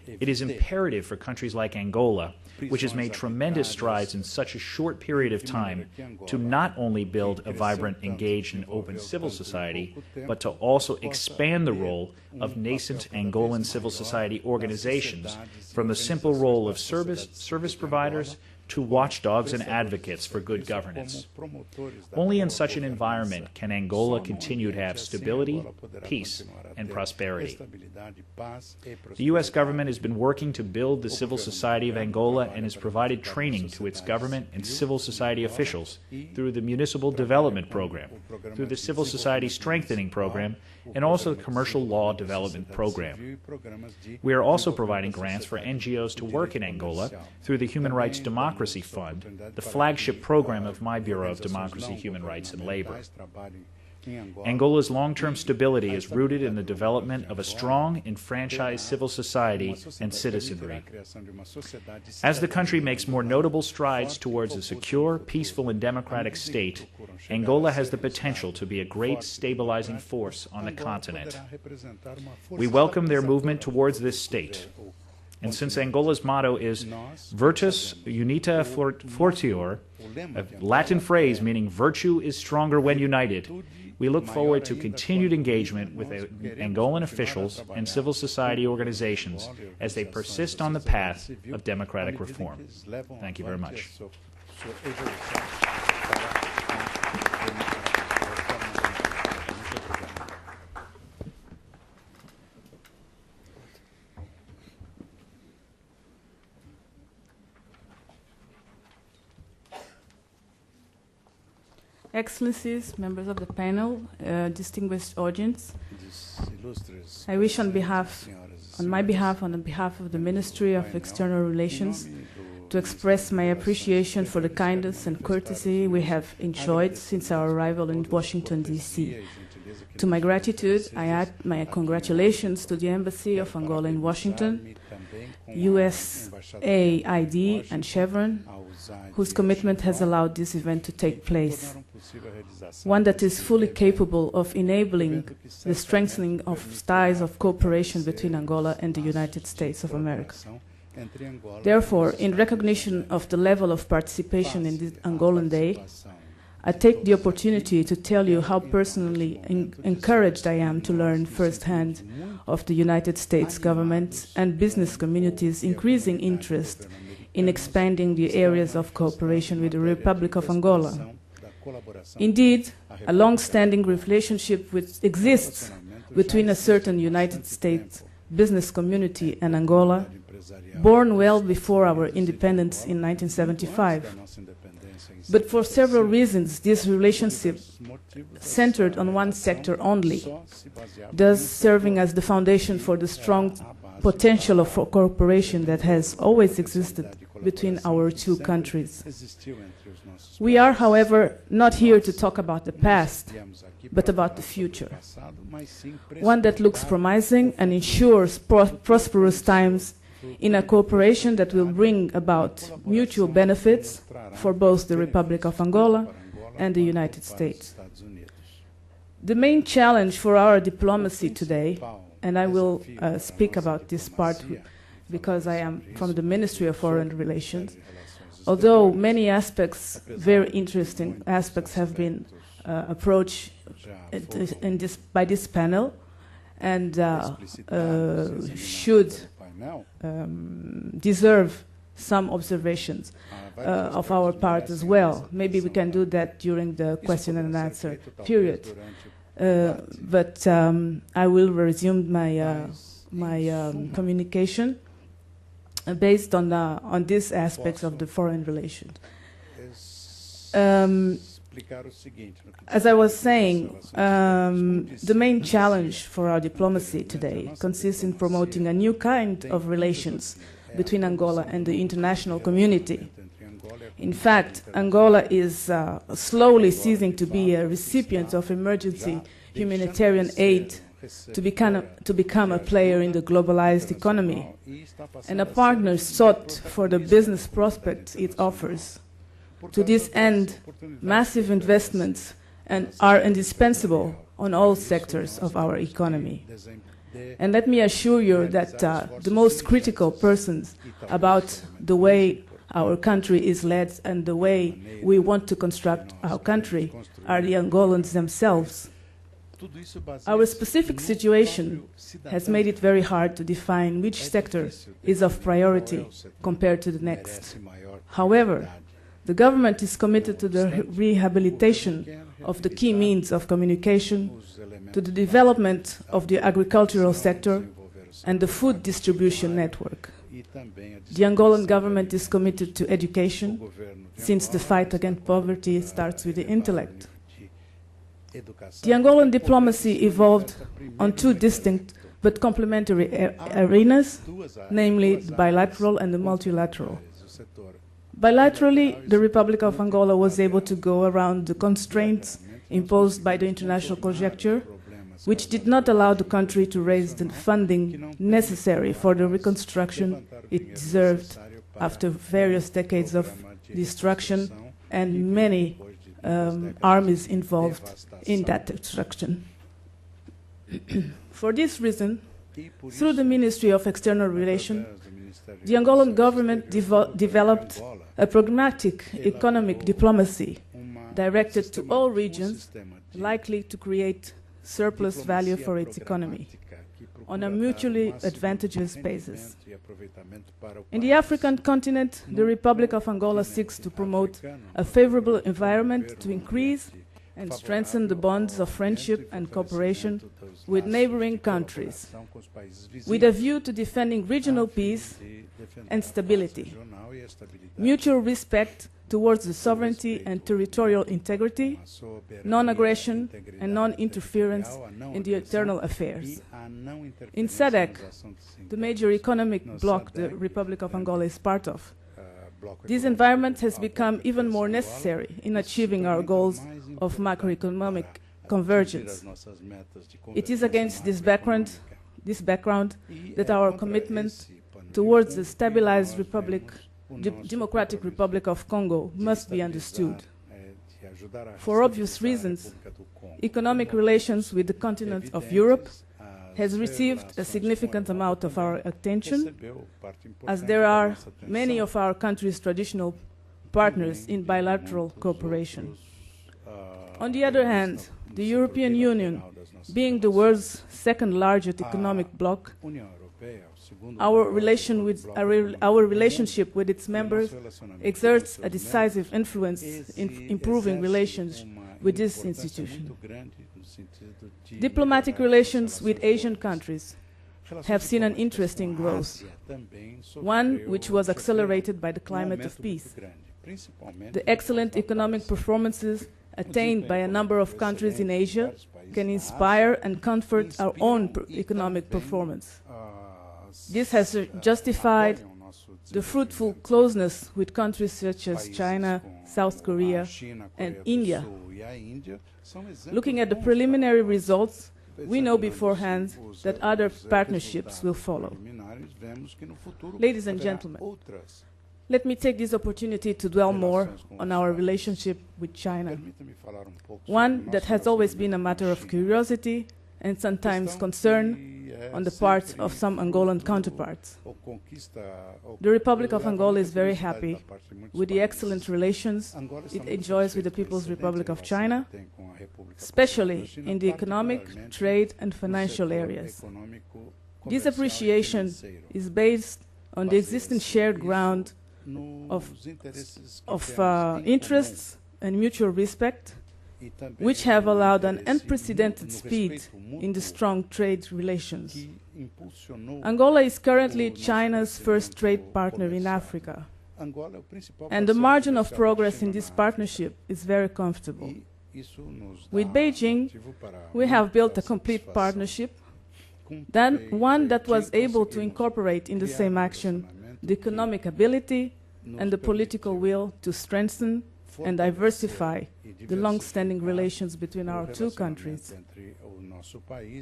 It is imperative for countries like Angola, which has made tremendous strides in such a short period of time, to not only build a vibrant, engaged, and open civil society, but to also expand the role of nascent Angolan civil society organizations from the simple role of service providers to watchdogs and advocates for good governance. Only in such an environment can Angola continue to have stability, peace, and prosperity. The U.S. government has been working to build the civil society of Angola and has provided training to its government and civil society officials through the Municipal Development Program, through the Civil Society Strengthening Program, and also the Commercial Law Development Program. We are also providing grants for NGOs to work in Angola through the Human Rights Democracy Fund, the flagship program of my Bureau of Democracy, Human Rights, and Labor. Angola's long-term stability is rooted in the development of a strong, enfranchised civil society and citizenry. As the country makes more notable strides towards a secure, peaceful, and democratic state, Angola has the potential to be a great stabilizing force on the continent. We welcome their movement towards this state. And since Angola's motto is Virtus Unita Fortior, a Latin phrase meaning virtue is stronger when united, we look forward to continued engagement with Angolan officials and civil society organizations as they persist on the path of democratic reform. Thank you very much. Excellencies, members of the panel, distinguished audience, I wish on my behalf, on behalf of the Ministry of External Relations, to express my appreciation for the kindness and courtesy we have enjoyed since our arrival in Washington, D.C. To my gratitude, I add my congratulations to the Embassy of Angola in Washington, USAID and Chevron, whose commitment has allowed this event to take place, one that is fully capable of enabling the strengthening of ties of cooperation between Angola and the United States of America. Therefore, in recognition of the level of participation in this Angolan Day, I take the opportunity to tell you how personally encouraged I am to learn firsthand of the United States government and business community's increasing interest in expanding the areas of cooperation with the Republic of Angola. Indeed, a long-standing relationship exists between a certain United States business community and Angola, born well before our independence in 1975. But for several reasons, this relationship centered on one sector only, thus serving as the foundation for the strong potential of cooperation that has always existed between our two countries. We are, however, not here to talk about the past, but about the future, one that looks promising and ensures prosperous times in a cooperation that will bring about mutual benefits for both the Republic of Angola and the United States. The main challenge for our diplomacy today, and I will speak about this part because I am from the Ministry of Foreign Relations, although many aspects, very interesting aspects, have been approached by this panel and should deserve some observations of our part as well. Maybe we can do that during the question and answer period. But I will resume my communication based on these aspects of the foreign relations. As I was saying, the main challenge for our diplomacy today consists in promoting a new kind of relations between Angola and the international community. In fact, Angola is slowly ceasing to be a recipient of emergency humanitarian aid to become a player in the globalized economy and a partner sought for the business prospects it offers. To this end, massive investments are indispensable on all sectors of our economy. And let me assure you that the most critical persons about the way our country is led and the way we want to construct our country are the Angolans themselves. Our specific situation has made it very hard to define which sector is of priority compared to the next. However, the government is committed to the rehabilitation of the key means of communication, to the development of the agricultural sector and the food distribution network. The Angolan government is committed to education, since the fight against poverty starts with the intellect. The Angolan diplomacy evolved on two distinct but complementary arenas, namely the bilateral and the multilateral. Bilaterally, the Republic of Angola was able to go around the constraints imposed by the international conjuncture, which did not allow the country to raise the funding necessary for the reconstruction it deserved after various decades of destruction and many armies involved in that destruction. For this reason, through the Ministry of External Relations, the Angolan government developed a pragmatic economic diplomacy directed to all regions likely to create surplus value for its economy on a mutually advantageous basis. In the African continent, the Republic of Angola seeks to promote a favorable environment to increase and strengthen the bonds of friendship and cooperation with neighboring countries, with a view to defending regional peace and stability, mutual respect towards the sovereignty and territorial integrity, non-aggression and non-interference in the internal affairs. In SADC, the major economic bloc the Republic of Angola is part of, this environment has become even more necessary in achieving our goals of macroeconomic convergence. It is against this background that our commitment towards the stabilized Democratic Republic of Congo must be understood. For obvious reasons, economic relations with the continent of Europe has received a significant amount of our attention, as there are many of our country's traditional partners in bilateral cooperation. On the other hand, the European Union, being the world's second largest economic bloc, our relationship with its members exerts a decisive influence in improving relations with this institution. Diplomatic relations with Asian countries have seen an interesting growth, one which was accelerated by the climate of peace. The excellent economic performances attained by a number of countries in Asia can inspire and comfort our own economic performance. This has justified the fruitful closeness with countries such as China, South Korea, and India. Looking at the preliminary results, we know beforehand that other partnerships will follow. Ladies and gentlemen, let me take this opportunity to dwell more on our relationship with China, one that has always been a matter of curiosity and sometimes concern on the part of some Angolan counterparts. The Republic of Angola is very happy with the excellent relations it enjoys with the People's Republic of China, especially in the economic, trade, and financial areas. This appreciation is based on the existing shared ground of interests and mutual respect, which have allowed an unprecedented speed in the strong trade relations. Angola is currently China's first trade partner in Africa, and the margin of progress in this partnership is very comfortable. With Beijing, we have built a complete partnership, one that was able to incorporate in the same action the economic ability and the political will to strengthen and diversify the long-standing relations between our two countries.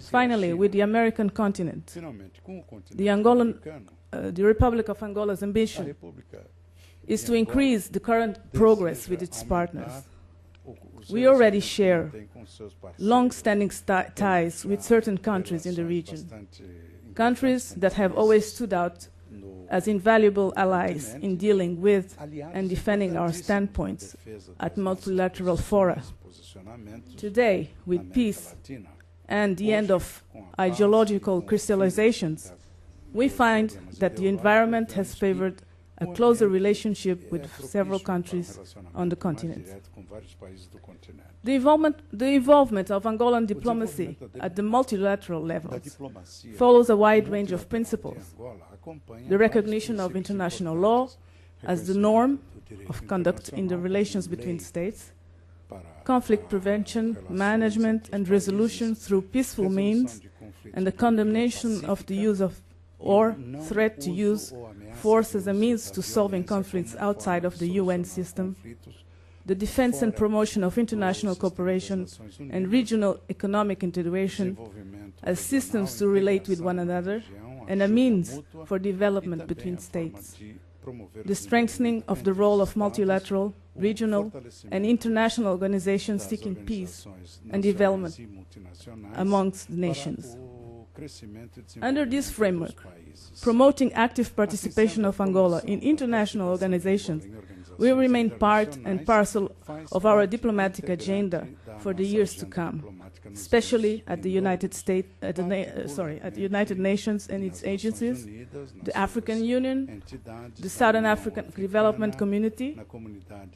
Finally, with the American continent, the Republic of Angola's ambition is to increase the current progress with its partners. We already share long-standing ties with certain countries in the region, countries that have always stood out as invaluable allies in dealing with and defending our standpoints at multilateral fora. Today, with peace and the end of ideological crystallizations, we find that the environment has favored a closer relationship with several countries on the continent. The involvement of Angolan diplomacy at the multilateral levels follows a wide range of principles. The recognition of international law as the norm of conduct in the relations between states, conflict prevention, management and resolution through peaceful means, and the condemnation of the use of or threat to use force as a means to solving conflicts outside of the UN system, the defense and promotion of international cooperation and regional economic integration as systems to relate with one another and a means for development between states, the strengthening of the role of multilateral, regional and international organizations seeking peace and development amongst the nations. Under this framework, promoting active participation of Angola in international organizations will remain part and parcel of our diplomatic agenda for the years to come, especially at the United Nations and its agencies, the African Union, the Southern African Development Community,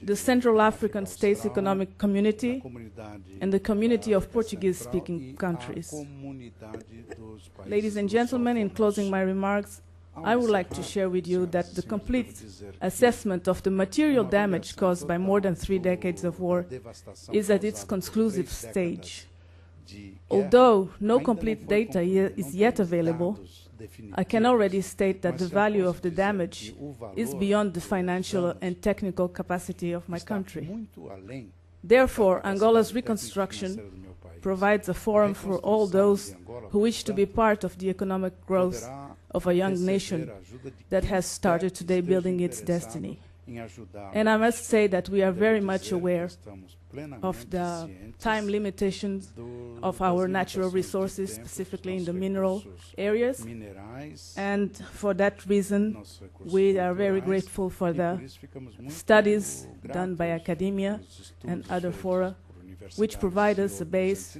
the Central African States Economic Community, and the community of Portuguese-speaking countries. Ladies and gentlemen, in closing my remarks, I would like to share with you that the complete assessment of the material damage caused by more than 3 decades of war is at its conclusive stage. Although no complete data is yet available, I can already state that the value of the damage is beyond the financial and technical capacity of my country. Therefore, Angola's reconstruction provides a forum for all those who wish to be part of the economic growth of a young nation that has started today building its destiny. And I must say that we are very much aware of the time limitations of our natural resources, specifically in the mineral areas. And for that reason, we are very grateful for the studies done by academia and other fora, which provide us a base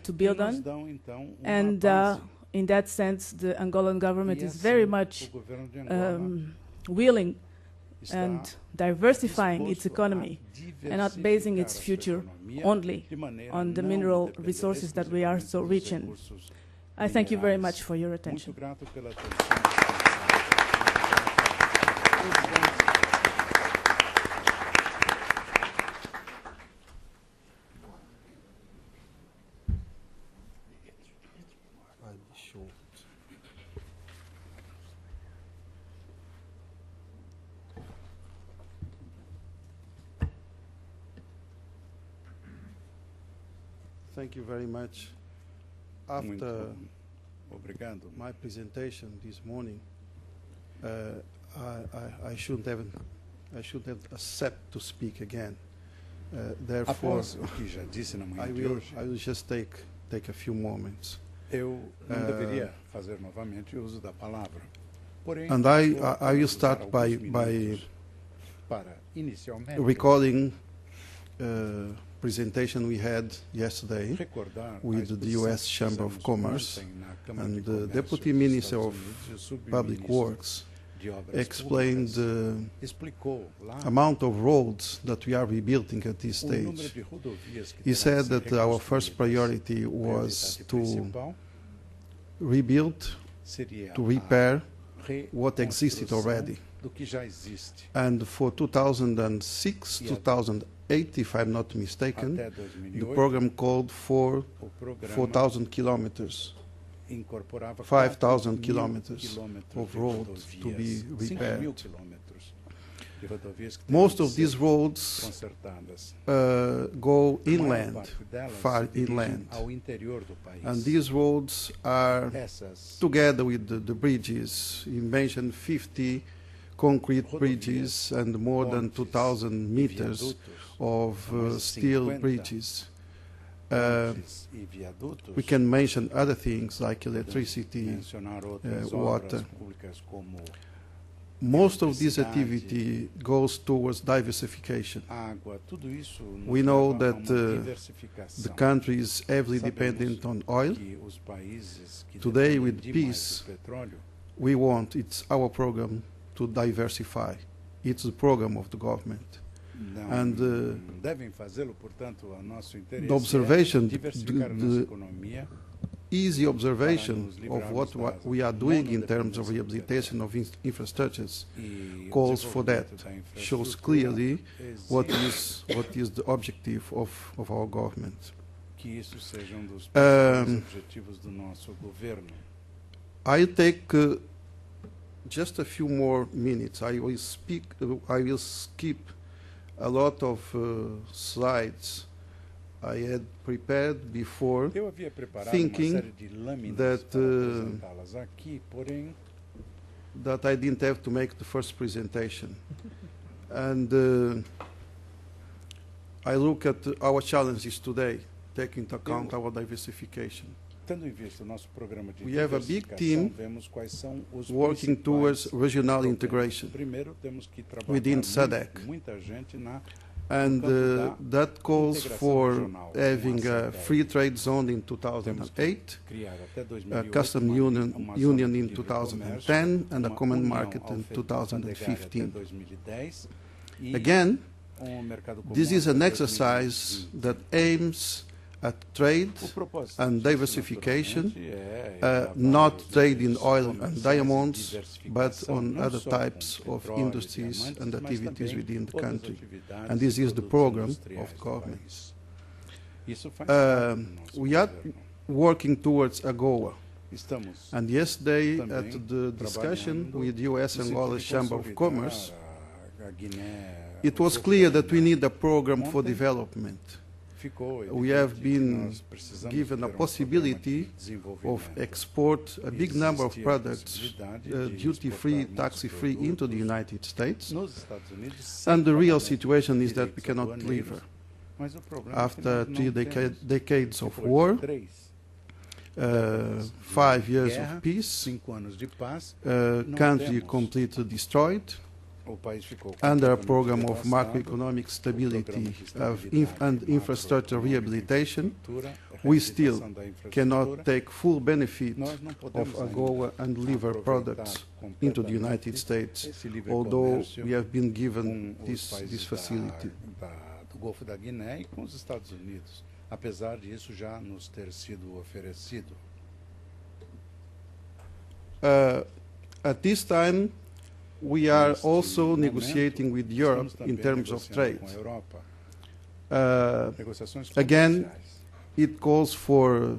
to build on. And in that sense, the Angolan government is very much willing and diversifying its economy and not basing its future only on the mineral resources that we are so rich in. I thank you very much for your attention. Thank you very much. After my presentation this morning, I shouldn't have accepted to speak again. Therefore, I will just take a few moments. And I will start by recalling presentation we had yesterday with the U.S. Chamber of Commerce, and the Deputy Minister of Public Works explained the amount of roads that we are rebuilding at this stage. He said that our first priority was to rebuild, to repair what existed already. And for 2006, 2008, if I'm not mistaken, the program called for 4,000 kilometers 5,000 kilometers of road to be repaired. Most of these roads go inland, far inland. And these roads are, together with the bridges, you mentioned 50 concrete bridges and more than 2,000 meters of steel bridges. We can mention other things like electricity, water. Most of this activity goes towards diversification. We know that the country is heavily dependent on oil. Today, with peace, we want, it's our program to diversify. It's the program of the government. And the observation, the easy observation of what we are doing in terms of rehabilitation of infrastructures calls for that, shows clearly what is the objective of our government. I'll take just a few more minutes. I will skip a lot of slides I had prepared before, thinking that that I didn't have to make the first presentation. And I look at our challenges today, taking into account our diversification. We have a big team working towards regional integration within SADC. And that calls for having a free trade zone in 2008, a custom union in 2010, and a common market in 2015. Again, this is an exercise that aims at trade and diversification, not trade in oil and diamonds, but on other types of industries and activities within the country. And this is the program of government. We are working towards AGOA. And yesterday, at the discussion with U.S. Angola Chamber of Commerce, it was clear that we need a program for development. We have been given a possibility of export a big number of products, duty-free, tax-free, into the United States. And the real situation is that we cannot deliver. After 3 decades of war, 5 years of peace, country completely destroyed, under a program of macroeconomic stability and infrastructure rehabilitation, we still cannot take full benefit of AGOA and deliver products into the United States, although we have been given this facility. At this time, we are also negotiating with Europe in terms of trade. Again, it calls for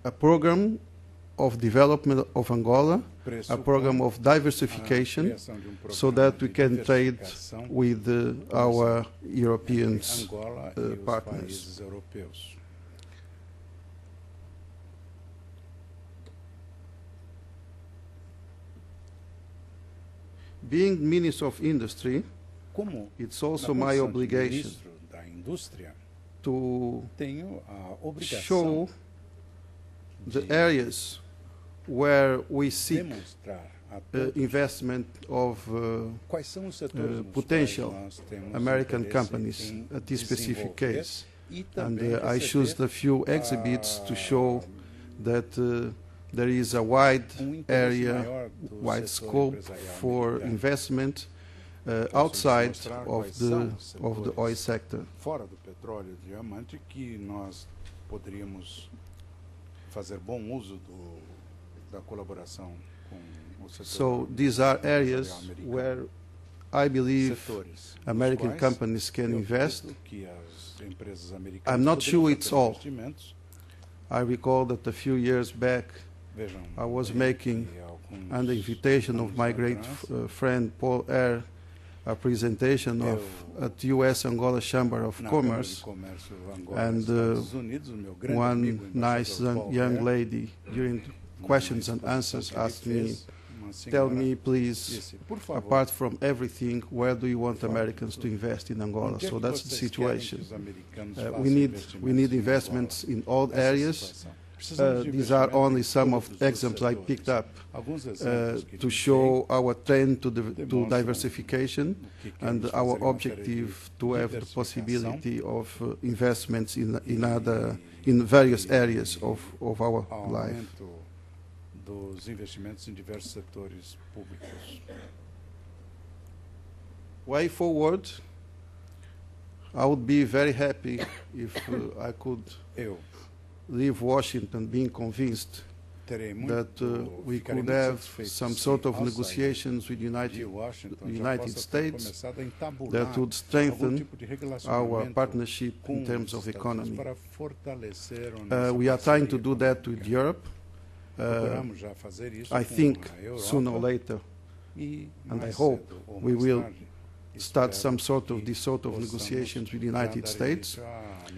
a program of development of Angola, a program of diversification, so that we can trade with our European partners. Being Minister of Industry, it's also my obligation to show the areas where we seek investment of potential American companies at this specific case. And I choose a few exhibits to show that there is a wide area, wide scope for investment outside of the oil sector. Fora do petróleo e diamante, que nós poderíamos fazer bom uso da colaboração com o setor. So these are areas where I believe American companies can invest. I'm not sure it's all. I recall that a few years back I was making, on the invitation of my great friend Paul Eyre, a presentation at U.S. Angola Chamber of Commerce, and one nice young lady during questions and answers asked me, tell me please, apart from everything, where do you want Americans to invest in Angola? So that's the situation. We need investments in all areas. These are only some of the examples I picked up to show our trend to diversification and our objective to have the possibility of investments in various areas of our life. Dos investimentos em diversos setores públicos. Way forward, I would be very happy if I could leave Washington being convinced that we could have some sort of negotiations with the United States that would strengthen our partnership in terms of economy. We are trying to do that with Europe. I think sooner or later, and I hope we will start these sort of negotiations with the United States,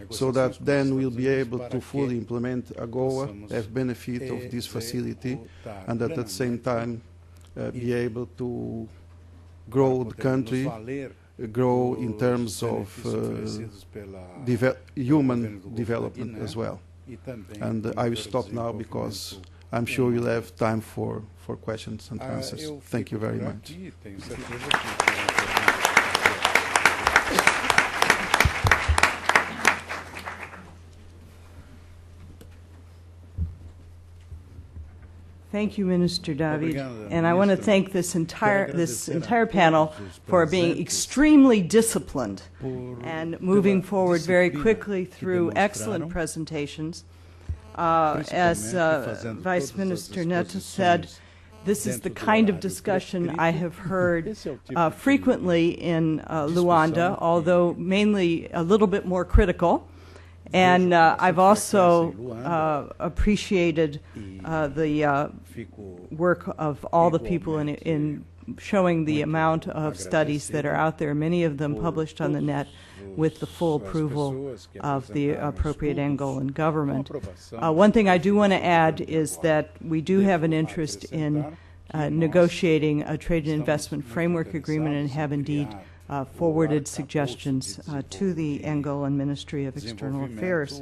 so that then we'll be able to fully implement AGOA, have benefit of this facility, and at the same time be able to grow the country, grow in terms of human development as well. And I will stop now because I'm sure you'll have time for questions and answers. Thank you very much. Thank you, Minister David, and I want to thank this entire panel for being extremely disciplined and moving forward very quickly through excellent presentations. As Vice Minister Neto said, this is the kind of discussion I have heard frequently in Luanda, although mainly a little bit more critical. And I've also appreciated the work of all the people in showing the amount of studies that are out there, many of them published on the net with the full approval of the appropriate Angolan government. One thing I do want to add is that we do have an interest in negotiating a trade and investment framework agreement and have indeed forwarded suggestions to the Angolan Ministry of External Affairs.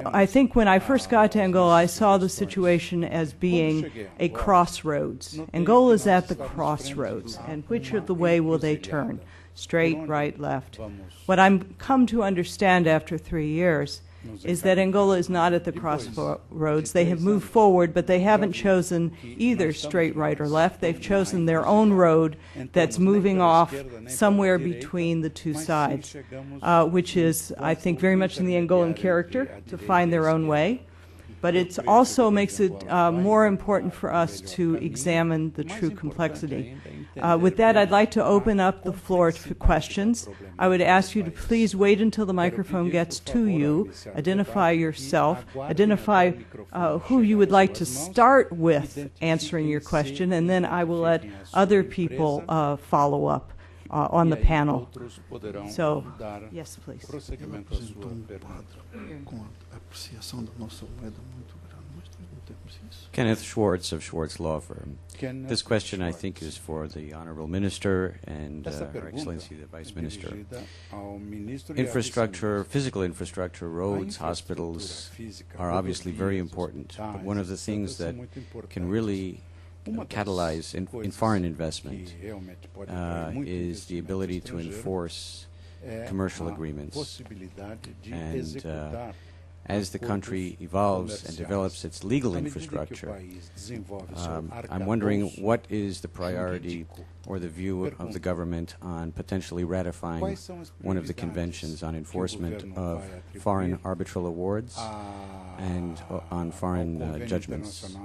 I think when I first got to Angola, I saw the situation as being a crossroads. Angola is at the crossroads, and which of the way will they turn? Straight, right, left? What I've come to understand after 3 years is that Angola is not at the crossroads. They have moved forward, but they haven't chosen either straight, right, or left. They've chosen their own road that's moving off somewhere between the two sides, which is, I think, very much in the Angolan character to find their own way. But it also makes it more important for us to examine the true complexity. With that, I'd like to open up the floor to questions. I would ask you to please wait until the microphone gets to you, identify yourself, identify who you would like to start with answering your question, and then I will let other people follow up on the panel. So, yes, please. Kenneth Schwartz of Schwartz Law Firm. This question, I think, is for the Honorable Minister and Her Excellency the Vice Minister. Infrastructure, physical infrastructure, roads, hospitals are obviously very important, but one of the things that can really catalyze in foreign investment is the ability to enforce commercial agreements. And as the country evolves and develops its legal infrastructure, I'm wondering what is the priority or the view of the government on potentially ratifying one of the conventions on enforcement of foreign arbitral awards and on foreign judgments.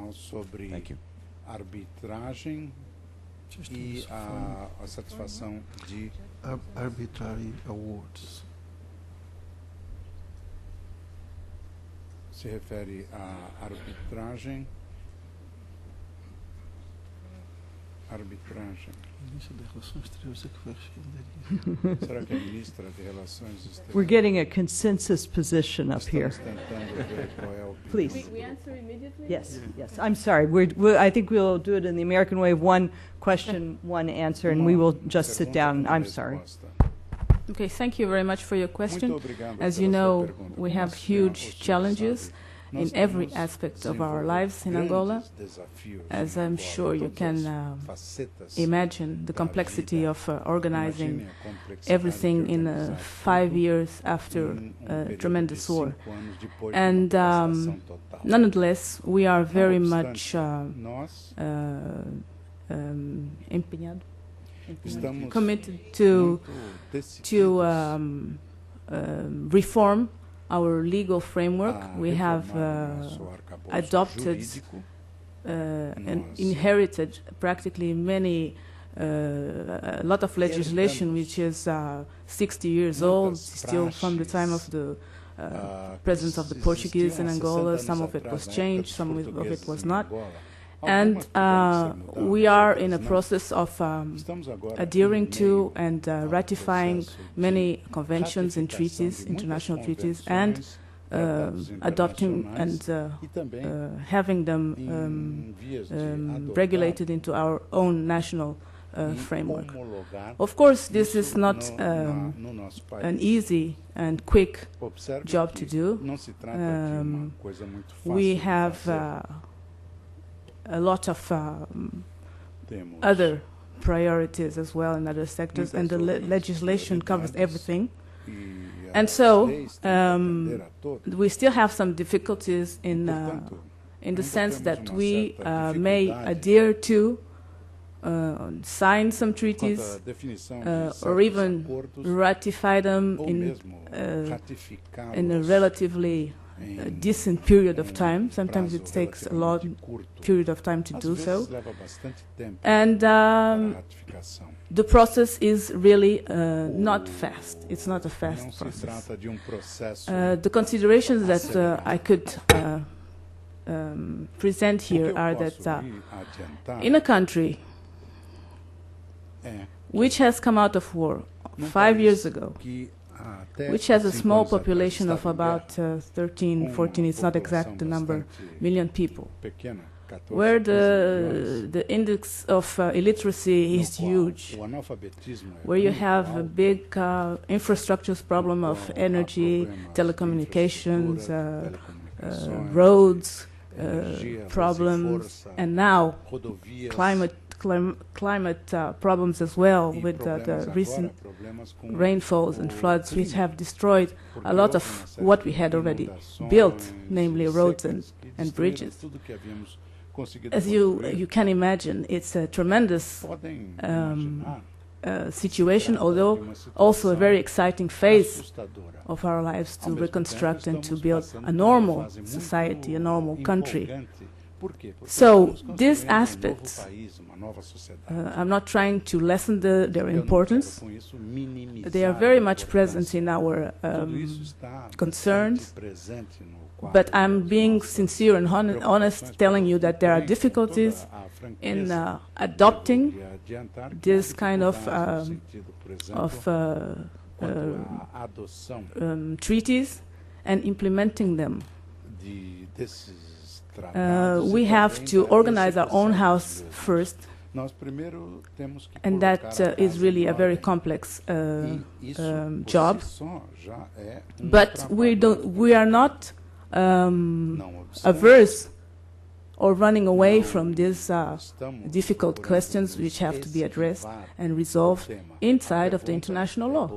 Thank you. Arbitragem e a satisfação de arbitrary awards. se refere à arbitragem. Arbitragem. Ministro das Relações Exteriores é que vai responder isso. Será que a ministra de Relações Exteriores? We're getting a consensus position up here. Estamos tentando ver qual é a opinião. Please. We answer immediately? Yes, yes. I'm sorry. I think we'll do it in the American way of one question, one answer, and we will just sit down. I'm sorry. Okay, thank you very much for your question. Muito obrigado As pela you sua know, pergunta. we have Nós, huge challenges in nós every temos aspect of our lives in Angola. grandes desafios As em I'm Angola, sure you todas can as facetas imagine the da complexity vida. of organizing Imagine a complexidade everything de in organizar 5 tudo years after período a tremendous de war. 5 anos depois de And uma devastação total. nonetheless, we are very Não much obstante, nós empenhado, estamos committed to muito decididos reform our legal framework. a We have reformar o nosso arcabouço adopted jurídico. and Nós inherited practically a lot of legislation which is 60 years old, muitas still from the time of the presence of the Portuguese in Angola. Some of it was changed, some of it was not. And we are in a process of adhering to and ratifying many conventions and treaties, international treaties, and adopting and having them regulated into our own national framework. Of course, this is not an easy and quick job to do. We have a lot of other priorities as well in other sectors, and the legislation covers everything. And so we still have some difficulties in the sense that we may adhere to, sign some treaties, or even ratify them in a relatively decent period of time. Sometimes it takes a long period of time to do so. And the process is really not fast. It's not a fast process. The considerations that I could present here are that in a country which has come out of war 5 years ago, which has a small population of about 13, 14, it's not exact the number, million people, where the index of illiteracy is huge, where you have a big infrastructures problem of energy, telecommunications, roads problems, and now climate problems as well, with the recent rainfalls and floods which have destroyed a lot of what we had already built, namely roads and bridges. As you can imagine, it's a tremendous situation, although also a very exciting phase of our lives to reconstruct and to build a normal society, a normal country. So these aspects, I'm not trying to lessen their importance. They are very much present in our concerns, but I'm being sincere and honest, telling you that there are difficulties in adopting this kind of treaties and implementing them. We have to organize our own house first, and that is really a very complex job. But we are not averse or running away from these difficult questions which have to be addressed and resolved inside of the international law.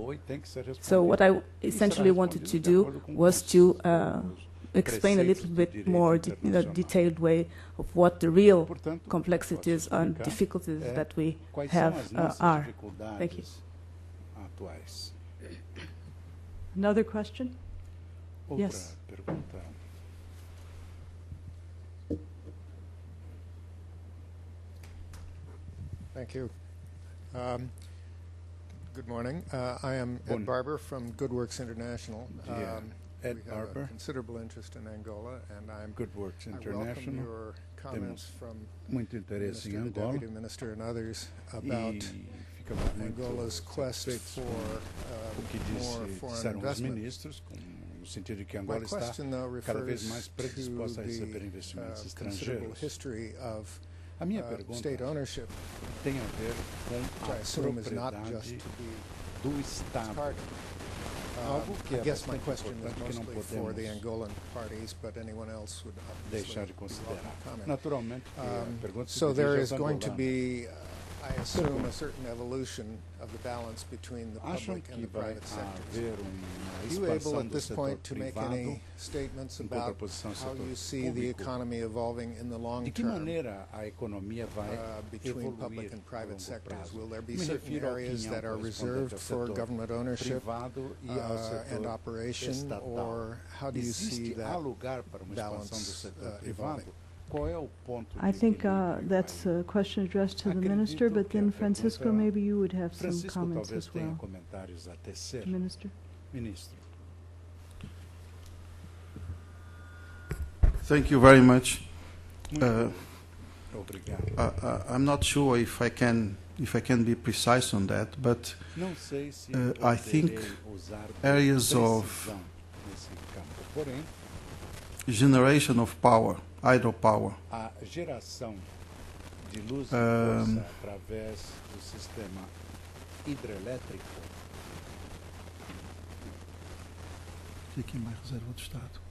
So what I essentially wanted to do was to explain a little bit more in a detailed way of what the real complexities and difficulties that we have are. Thank you. Another question? Yes. Thank you. Good morning. I am Ed Barber from Good Works International. Ed we have Barber. a considerable interest in Angola, and Good Works I welcome International. your comments from Muito interesse em Minister, the Angola. Deputy Minister, and others about E ficamos muito Angola's quest satisfeitos for com o que more foreign disseram os investment. ministros, no sentido de que My Angola está question, though, cada vez refers mais to predisposta a receber the investimentos considerable estrangeiros. history of A minha pergunta state ownership, tem a ver which com I a assume is not just propriedade to be do Estado. discarded. Algo que I é guess my bastante question is importante que não mostly for the podemos Angolan parties, but anyone else would obviously deixar de be considerar. welcome to comment. Naturalmente, que a pergunta se So there dirige is aos going to angolanos. be, I assume, a certain evolution of the balance between the Acham public and que the vai private sectors. haver uma Are you able expansão at do this setor point to make privado any statements em about contraposição ao how setor you see the público? economy evolving in the long De que term maneira a economia vai between evoluir public and a private longo sectors? prazo? Will there be Me certain refiro à areas opinião that are correspondente reserved ao for setor government ownership privado e ao setor and operation, estatal. or how do you see Existe that lugar para uma expansão do balance setor privado? evolving? Qual é o ponto I de think equilíbrio that's aí? a question addressed to the Acredito minister, but que a then Francisco, pergunta- maybe you would have some Francisco comments talvez as tenha well. comentários a tecer. Minister? Ministro. Thank you very much. Muito obrigado. I'm not sure if I can be precise on that, but Não sei se I think poderei usar de areas of precisão nesse campo. Porém, generation of power, hydropower, a geração de luz e Um, força através do sistema hidrelétrico fica em mais reserva do Estado.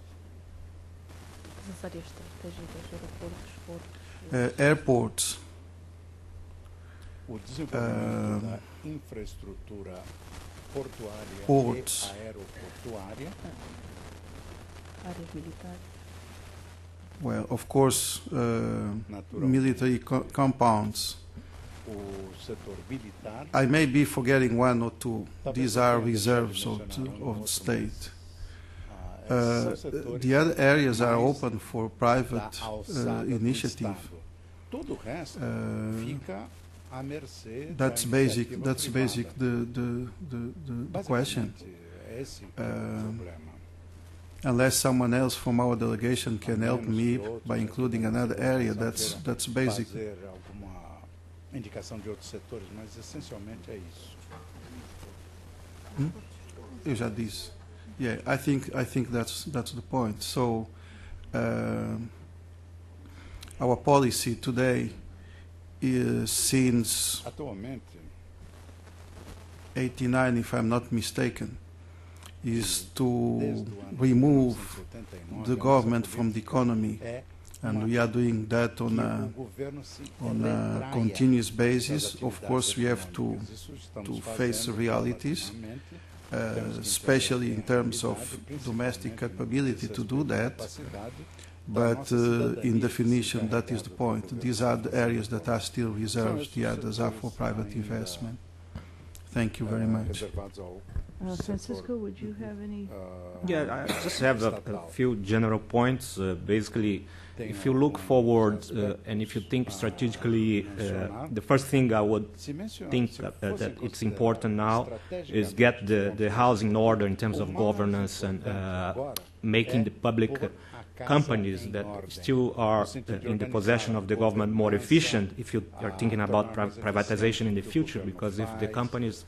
As áreas estratégicas, aeroportos, portos. Airports, o desenvolvimento da infraestrutura portuária Ports. e aeroportuária, Áreas militares. well, of course, naturalmente, military compounds. o setor militar. I may be forgetting one or two. Talvez These eu are tenha deixado de reserves of mencionar the, um of outro, the state. mas, são setores The other areas are mais open for da private alçada do initiative. Estado. Todo o resto fica à mercê That's da basic. iniciativa That's privada. basic. The question. Basicamente, esse é o problema. Unless someone else from our delegation can help me by including another area, that's basic. Fazer alguma indicação de outros setores, mas essencialmente é isso. Eu já disse. Yeah, I think that's the point. So, our policy today is since Atualmente, 89, if I'm not mistaken, is to desde o ano remove 1989, the a government nossa from the política economy, é and uma we are doing that que on o a governo se on a retraia continuous das basis. Of atividades course, we have econômicas. Isso estamos to fazendo face realities, paulatinamente. Temos que especially in entender a terms of realidade, domestic principalmente no capability que to diz do respeito à that. capacidade da But nossa in cidadania definition, se that is the encarregada point. pelo These governo are the areas that are still São reserved. esses The others are for setores private ainda, investment. Thank you very much. reservados ao Francisco, would you have any? Yeah, I just have a few general points. Basically, if you look forward and if you think strategically, the first thing I would think that it's important now is get the housing in order in terms of governance and making the public companies that still are in the possession of the government more efficient if you are thinking about privatization in the future, because if the companies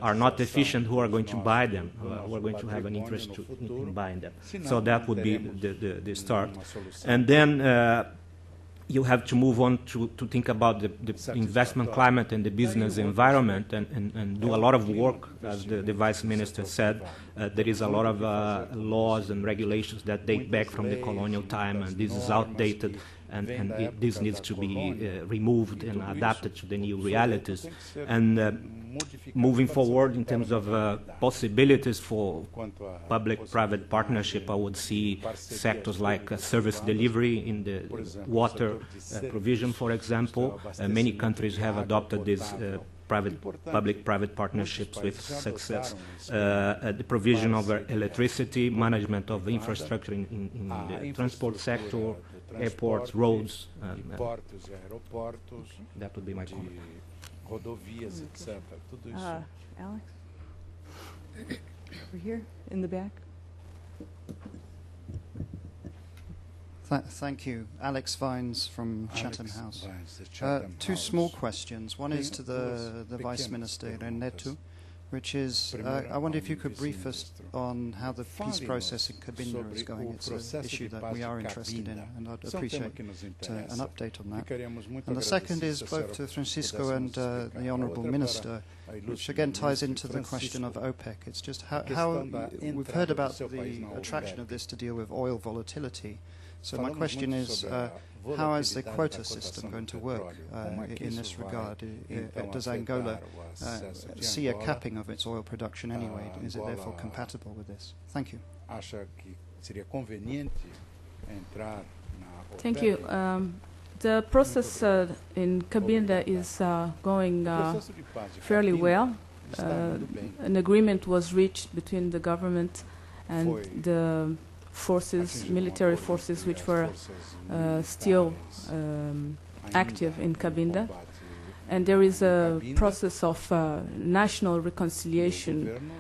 are not efficient, who are going to buy them? Who are going to have an interest in buying them? So that would be the start. And then you have to move on to think about the investment climate and the business environment and do a lot of work, as the Vice Minister said. There is a lot of laws and regulations that date back from the colonial time, and this is outdated, and this needs to be removed and adapted to the new realities. And moving forward in terms of possibilities for public-private partnership, I would see sectors like service delivery in the water provision, for example. Many countries have adopted these public-private partnerships with success. The provision of electricity, management of infrastructure in the transport sector, airports, roads. portos e aeroportos, That would be my comment. rodovias, etc. Tudo isso. Alex? Over here, in the back. Thank you. Alex Vines from Chatham House. Two small questions. One is to the Vice Minister, Neto, which is, I wonder if you could brief us on how the peace process in Cabinda is going. It's an issue that we are interested in, and I'd appreciate an update on that. And the second is both to Francisco and the Honourable Minister, which again ties into the question of OPEC. It's just how we've heard about the attraction of this to deal with oil volatility. So my question is, how is the quota system going to work in this regard? Does Angola see a capping of its oil production anyway? Is it therefore compatible with this? Thank you. Thank you. The process in Cabinda is going fairly well. An agreement was reached between the government and the forces, military forces, which were still active in Cabinda. And there is a process of national reconciliation.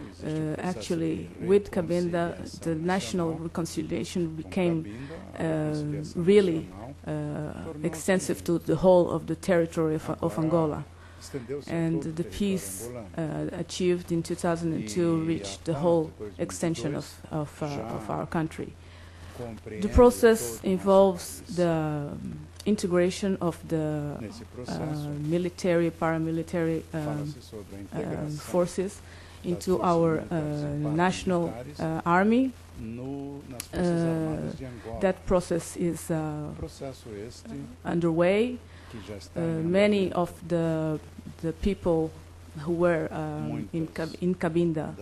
Actually, with Cabinda, the national reconciliation became really extensive to the whole of the territory of Angola. And the peace achieved in 2002 reached the whole extension of our country. The process involves the integration of the military, paramilitary forces into our national army. That process is underway. Many of the people who were in Cabinda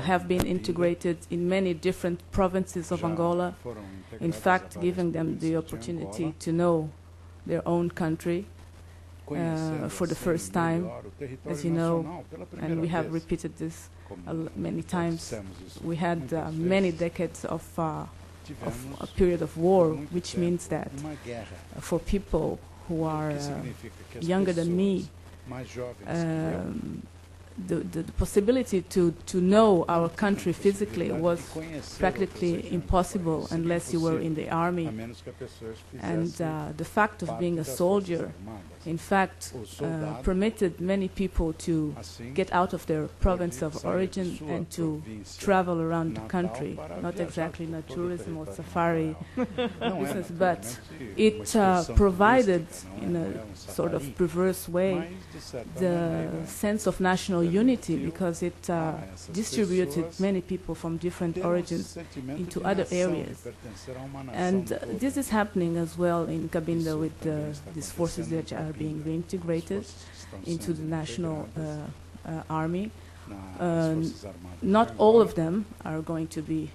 have been integrated in many different provinces of Angola, in fact giving them the opportunity to know their own country for the first time. As you know, and we have repeated this many times, we had many decades of a period of war, which means that for people who are younger than me, the possibility to know our country physically was practically impossible unless you were in the army. And the fact of being a soldier, in fact, permitted many people to get out of their province of origin and to travel around the country. Not exactly in a tourism or safari business, but it provided, in a sort of perverse way, the sense of national unity, because it distributed many people from different origins into other areas. And this is happening as well in Cabinda with these forces that are being reintegrated into the national army. Not all of them are going to be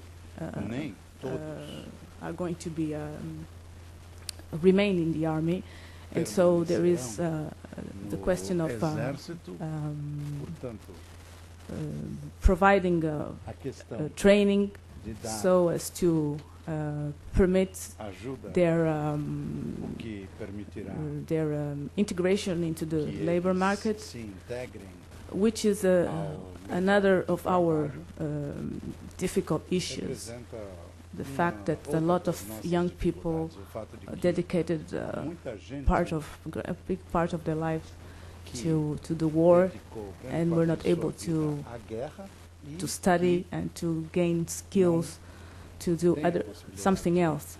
remain in the army, and so there is the question of providing training so as to permit their integration into the labor market, which is another of our difficult issues. The fact that a lot of young people dedicated a big part of their life to the war, and were not able to study and to gain skills to do something else.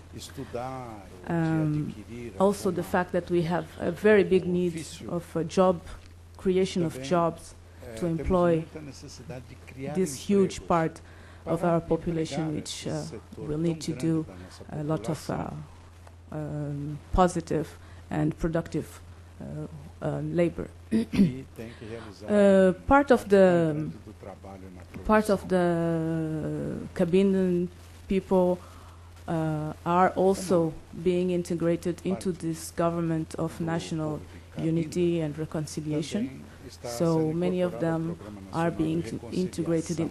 Also, the fact that we have a very big need of creation of jobs to employ this huge part of our population, which will need to do a lot of positive and productive labor. Part of the Cabindan people are also being integrated into this government of national unity and reconciliation. So many of them are being integrated in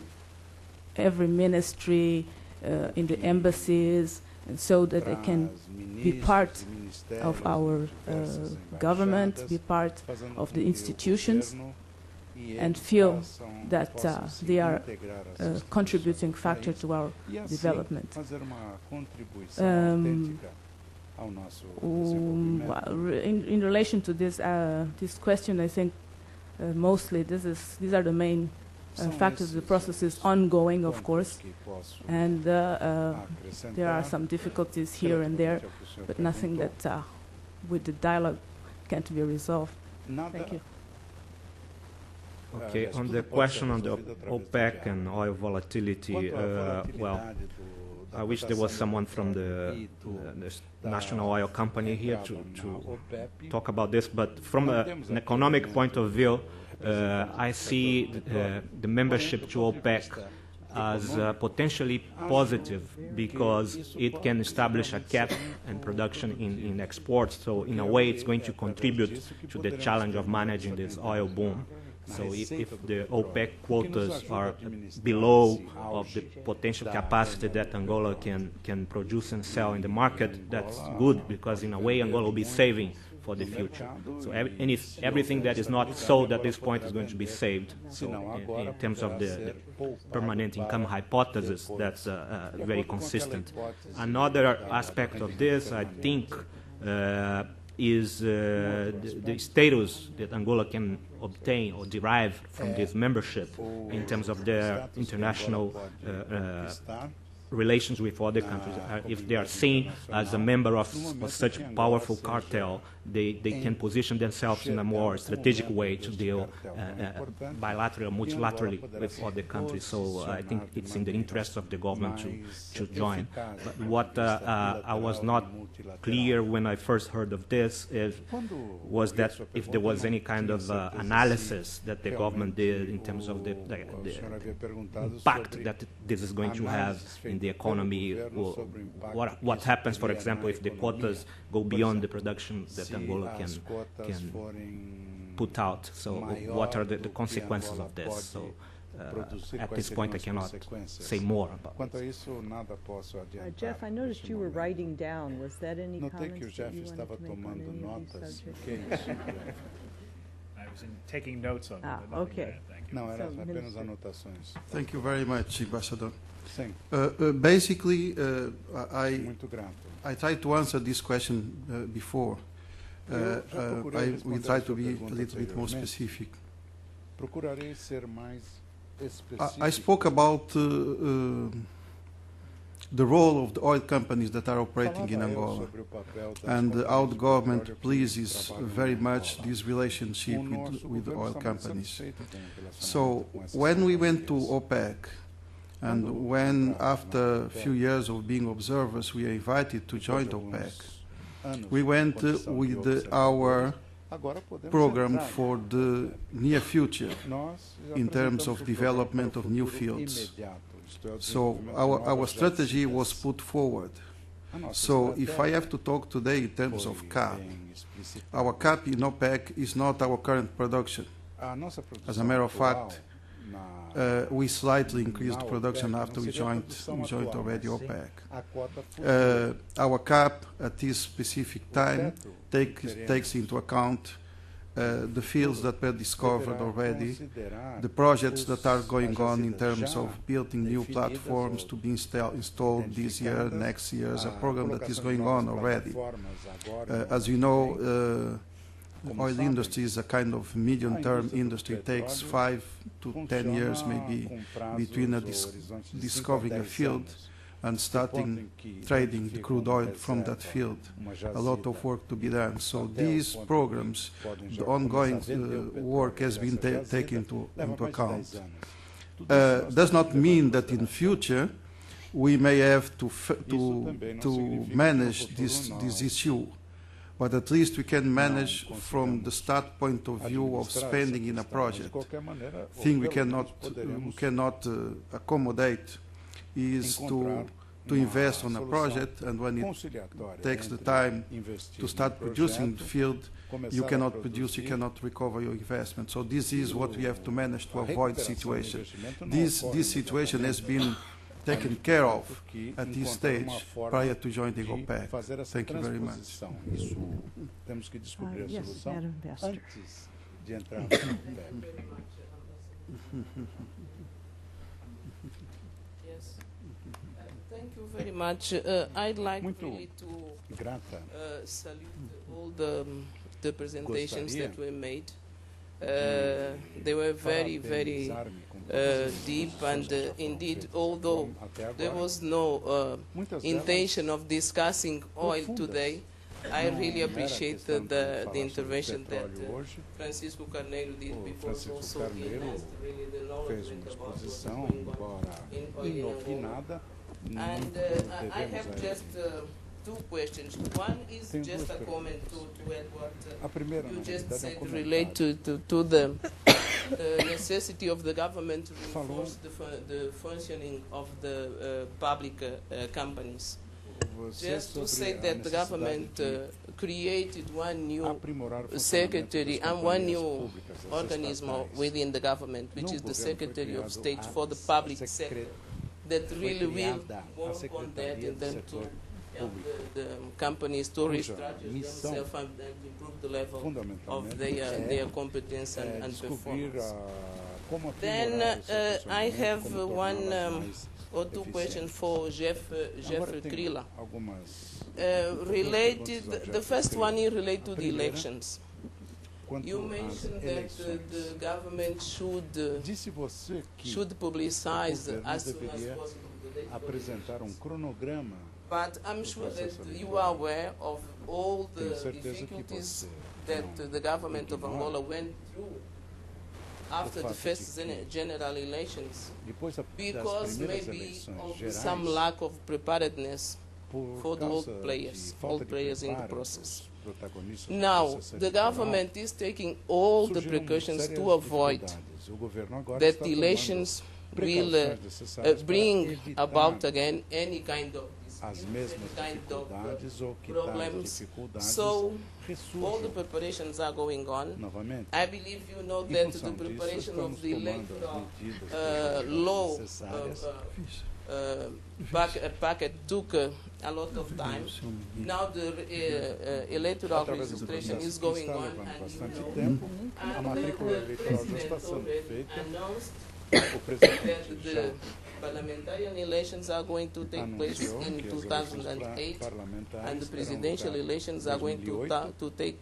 every ministry, in the embassies, and so that they can be part of our government, be part of the institutions. and feel that they are a contributing factor to our development. In relation to this question, I think mostly these are the main factors. The process is ongoing, of course, and there are some difficulties here and there, but nothing that with the dialogue can't be resolved. Thank you. Okay, on the question on the OPEC and oil volatility, well, I wish there was someone from the national oil company here to talk about this, but from an economic point of view, I see the membership to OPEC as potentially positive because it can establish a cap and production in exports. So in a way, it's going to contribute to the challenge of managing this oil boom. So if the OPEC quotas are below of the potential capacity that Angola can produce and sell in the market, that's good because in a way Angola will be saving for the future. So everything that is not sold at this point is going to be saved. So in terms of the permanent income hypothesis, that's very consistent. Another aspect of this, I think, is the status that Angola can obtain or derive from this membership in terms of their international relations with other countries. If they are seen as a member of such a powerful cartel, they can position themselves in a more strategic way to deal bilaterally or multilaterally with other countries. So I think it's in the interest of the government to join. But what I was not clear when I first heard of this was that if there was any kind of analysis that the government did in terms of the impact that this is going to have in the economy, what happens, for example, if the quotas go beyond the production that Angola can put out. So what are the consequences of this? So at this point I cannot say more about it. Jeff, I noticed you were writing down. Was that any comments that you wanted to make on any of these subjects? I was taking notes on that. Okay. Thank you very much, Ambassador. Basically, I tried to answer this question before. I will try to be a little bit more specific. I spoke about the role of the oil companies that are operating in Angola and how the government pleases very much this relationship with the oil companies. So when we went to OPEC, and when after a few years of being observers we are invited to join OPEC, we went with our program for the near future in terms of development of new fields. So our strategy was put forward. So if I have to talk today in terms of CAP, our CAP in OPEC is not our current production. As a matter of fact, we slightly increased production after we joined already OPEC. Our CAP at this specific time takes into account the fields that were discovered already, the projects that are going on in terms of building new platforms to be installed this year, next year, a program that is going on already. As you know, oil industry is a kind of medium-term industry. It takes 5 to 10 years maybe between discovering a field and starting trading the crude oil from that field. A lot of work to be done. So these programs, the ongoing work has been taken into account. Does not mean that in future we may have to manage this issue. But at least we can manage from the start point of view of spending in a project. Thing we cannot accommodate is to invest on a project, and when it takes the time to start producing the field, you cannot produce, you cannot recover your investment. So this is what we have to manage to avoid situation. This situation has been taken care of at this stage prior to joining OPEC. Thank you very much. Yes, Madam Ambassador. Yes. Thank you very much. I'd like really to salute all the presentations that were made. They were very, very deep, and indeed, although there was no intention of discussing oil today, I really appreciate the intervention that Francisco Carneiro did, because also he enhanced really the knowledge about what's going on in oil in Angola. And I have just two questions. One is just a comment to what you just said, relate to the necessity of the government to reinforce the functioning of the public companies. Just to say that the government created one new secretary and one new organism within the government, which is the Secretary of State for the Public Sector, that really will work on that in terms to help the companies to restructure themselves and improve the level of their competence and performance. Then I have one or two questions for Jeffrey Krila. Related, the first one is related to the elections. You mentioned that the government should publicize as soon as possible. But I'm sure that you are aware of all the difficulties that the government of Angola went through after the first general elections, because maybe of some lack of preparedness for the old players in the process. Now, the government is taking all the precautions to avoid that the elections will bring about again any kind of problems. So all the preparations are going on. I believe you know that the preparation of the electoral law packet took a lot of time. Now the electoral registration is going on, and the President already announced that the parliamentarian elections are going to take place in 2008, and the presidential elections are going to take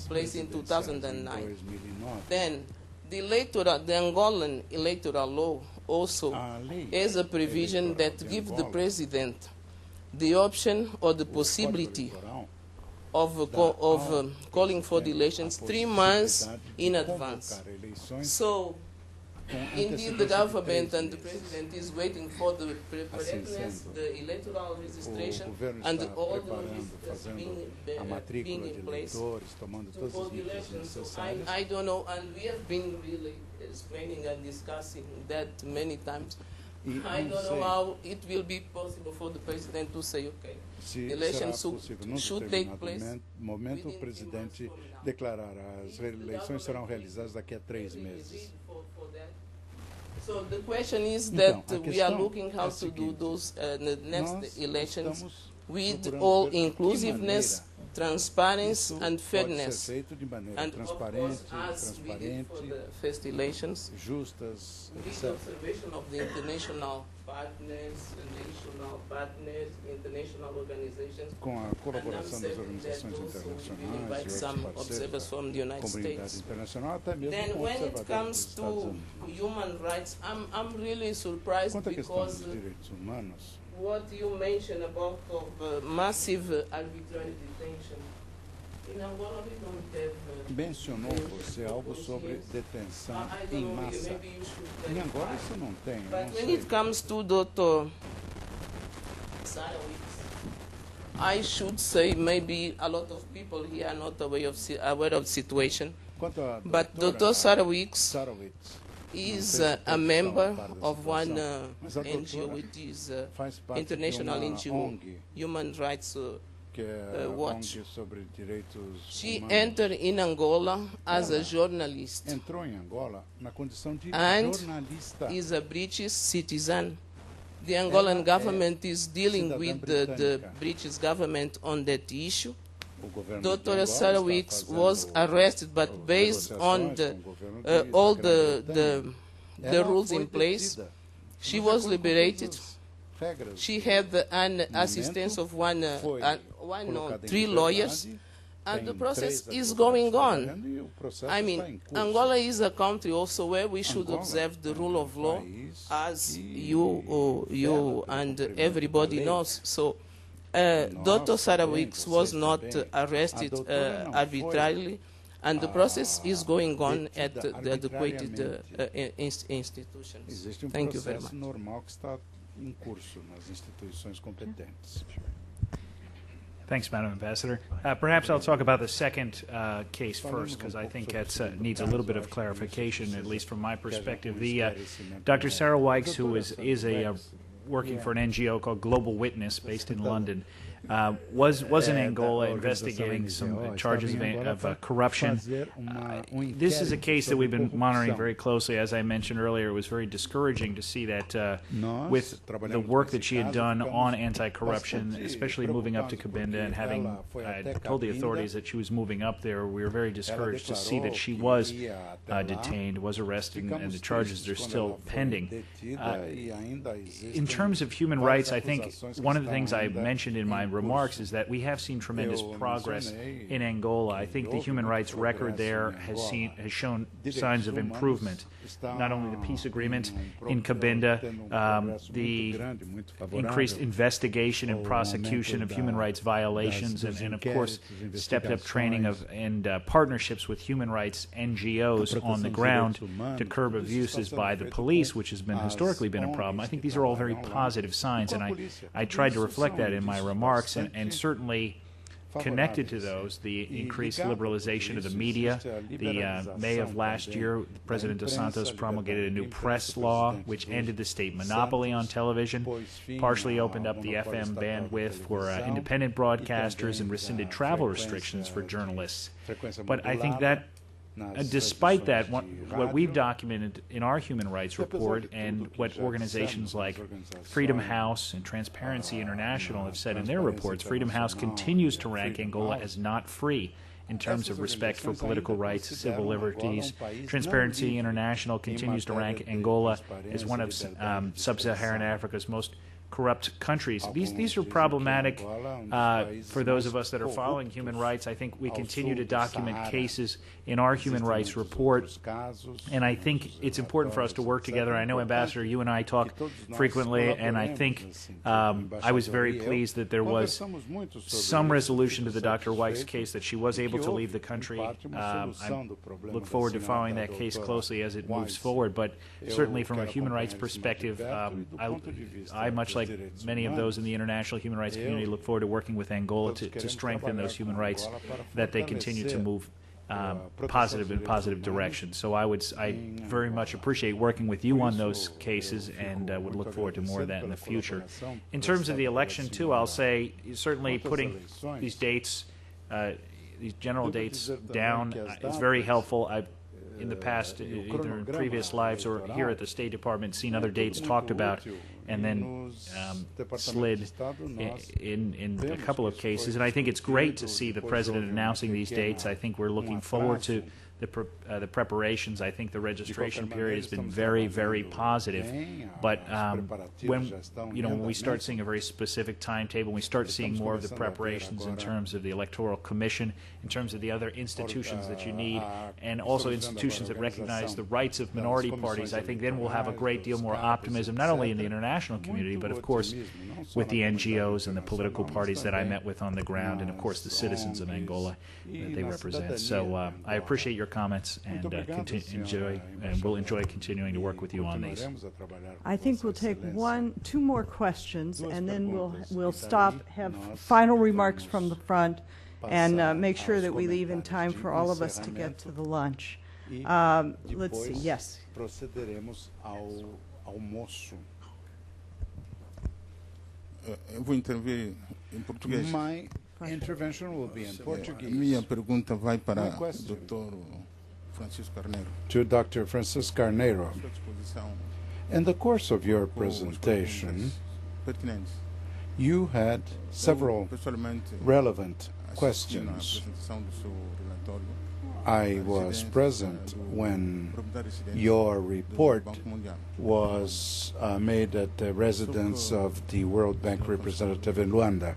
place in 2009. Then the Angolan electoral law also has a provision that gives the president the option or the possibility of calling for the elections 3 months in advance. So indeed, the government and the president is waiting for the preparedness, the electoral registration, and all the logistics being in place to hold the elections. So I don't know, and we have been really explaining and discussing that many times. I don't know how it will be possible for the president to say, okay, the elections should take place. Momento o presidente declarar as eleições serão realizadas daqui a 3 meses. So the question is that we are looking how to do those next elections with all inclusiveness, transparency, and fairness. And of course, as we did for the first elections, with the observation of the international partners, international organizations, com a colaboração das organizações internacionais, invite some observers from the United States. Then when it comes to human rights, I'm really surprised because what you mentioned about massive arbitrary detention. In Angola we don't have... Mencionou você algo sobre detenção em massa. Em Angola isso não tem. But when it comes to Dr. Sarawicz, I should say maybe a lot of people here are not aware of the situation. But Dr. Sarawicz is a member of one NGO, which is international NGO, Human Rights Watch. She entered in Angola as a journalist and is a British citizen. The Angolan government is dealing with the British government on that issue. Dr. Sarawicz was arrested, but based on all the the rules in place. She was liberated. She had an assistance of 3 lawyers, and the process is going on. I mean, Angola is a country also where we should observe the rule of law, as you and everybody knows. So, Dr. Sarah Wicks was not arrested arbitrarily, and the process is going on at the adequate institutions. Thank you very much. Thanks, Madam Ambassador. Perhaps I'll talk about the second case first, because I think that needs a little bit of clarification, at least from my perspective. Dr. Sarah Wicks, who is working for an NGO called Global Witness, based in London, was in Angola investigating some charges of corruption. This is a case that we've been monitoring very closely. As I mentioned earlier, it was very discouraging to see that with the work that she had done on anti-corruption, especially moving up to Cabinda and having told the authorities that she was moving up there, we were very discouraged to see that she was detained, was arrested, and the charges are still pending. In terms of human rights, I think one of the things I mentioned in my remarks is that we have seen tremendous progress in Angola. I think the human rights record there has shown signs of improvement. Not only the peace agreement in Cabinda, the increased investigation and prosecution of human rights violations, and of course stepped-up training and partnerships with human rights NGOs on the ground to curb abuses by the police, which has historically been a problem. I think these are all very positive signs, and I tried to reflect that in my remarks, and certainly connected to those, the increased liberalization of the media. May of last year, President Dos Santos promulgated a new press law which ended the state monopoly on television, partially opened up the FM bandwidth for independent broadcasters, and rescinded travel restrictions for journalists. But I think that despite that, what we've documented in our human rights report and what organizations like Freedom House and Transparency International have said in their reports, Freedom House continues to rank Angola as not free in terms of respect for political rights, civil liberties. Transparency International continues to rank Angola as one of sub-Saharan Africa's most corrupt countries. These are problematic for those of us that are following human rights. I think we continue to document cases in our human rights report, and I think it's important for us to work together. I know, Ambassador, you and I talk frequently, and I think I was very pleased that there was some resolution to the Dr. Wicks case, that she was able to leave the country. I look forward to following that case closely as it moves forward, but certainly from a human rights perspective, I much like many of those in the international human rights community, look forward to working with Angola to strengthen those human rights, that they continue to move positive direction. So I very much appreciate working with you on those cases, and would look forward to more of that in the future. In terms of the election, too, I'll say certainly putting these dates, these general dates down is very helpful. I've in the past, either in previous lives or here at the State Department, seen other dates talked about and then slid in a couple of cases. And I think it's great to see the President announcing these dates. I think we're looking forward to the preparations. I think the registration period has been very, very positive. But when we start seeing a very specific timetable, we start seeing more of the preparations in terms of the Electoral Commission, in terms of the other institutions that you need, and also institutions that recognize the rights of minority parties, I think then we'll have a great deal more optimism, not only in the international community, but of course with the NGOs and the political parties that I met with on the ground, and of course the citizens of Angola that they represent. So I appreciate your comments, and we'll enjoy continuing to work with you on these. I think we'll take two more questions, and then we'll stop, have final remarks from the front, and make sure that we leave in time for all of us to get to the lunch. Let's see. Yes. Procederemos ao almoço. Eu vou intervir em português. My intervention will be in Portuguese. Minha pergunta vai para o Dr. Francisco Carneiro. To Dr. Francisco Carneiro. In the course of your presentation, you had several relevant questions. I was present when your report was made at the residence of the World Bank representative in Luanda.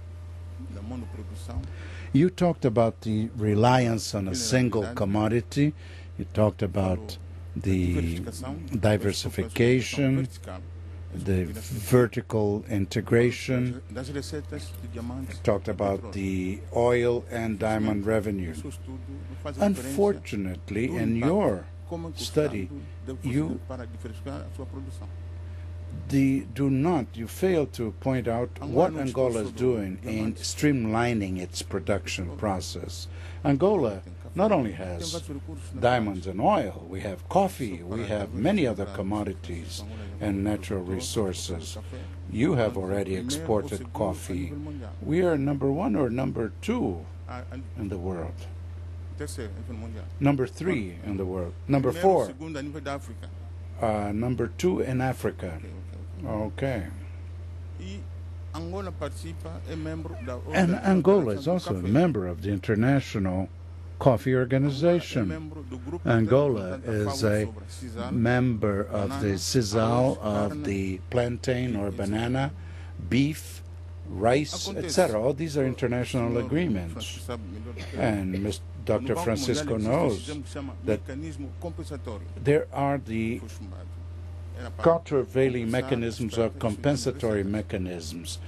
You talked about the reliance on a single commodity. You talked about the diversification, the vertical integration, talked about the oil and diamond revenue. Unfortunately, in your study, you fail to point out what Angola is doing in streamlining its production process. Angola not only has diamonds and oil, we have coffee, we have many other commodities and natural resources. You have already exported coffee. We are number 1 or number 2 in the world. Number 3 in the world. Number 4. Number 2 in Africa. Okay. And Angola is also a member of the International Coffee Organization. Angola is a member of the CISAL, of the plantain or banana, beef, rice, etc. All these are international agreements. And Dr. Francisco knows that there are the countervailing mechanisms or compensatory mechanisms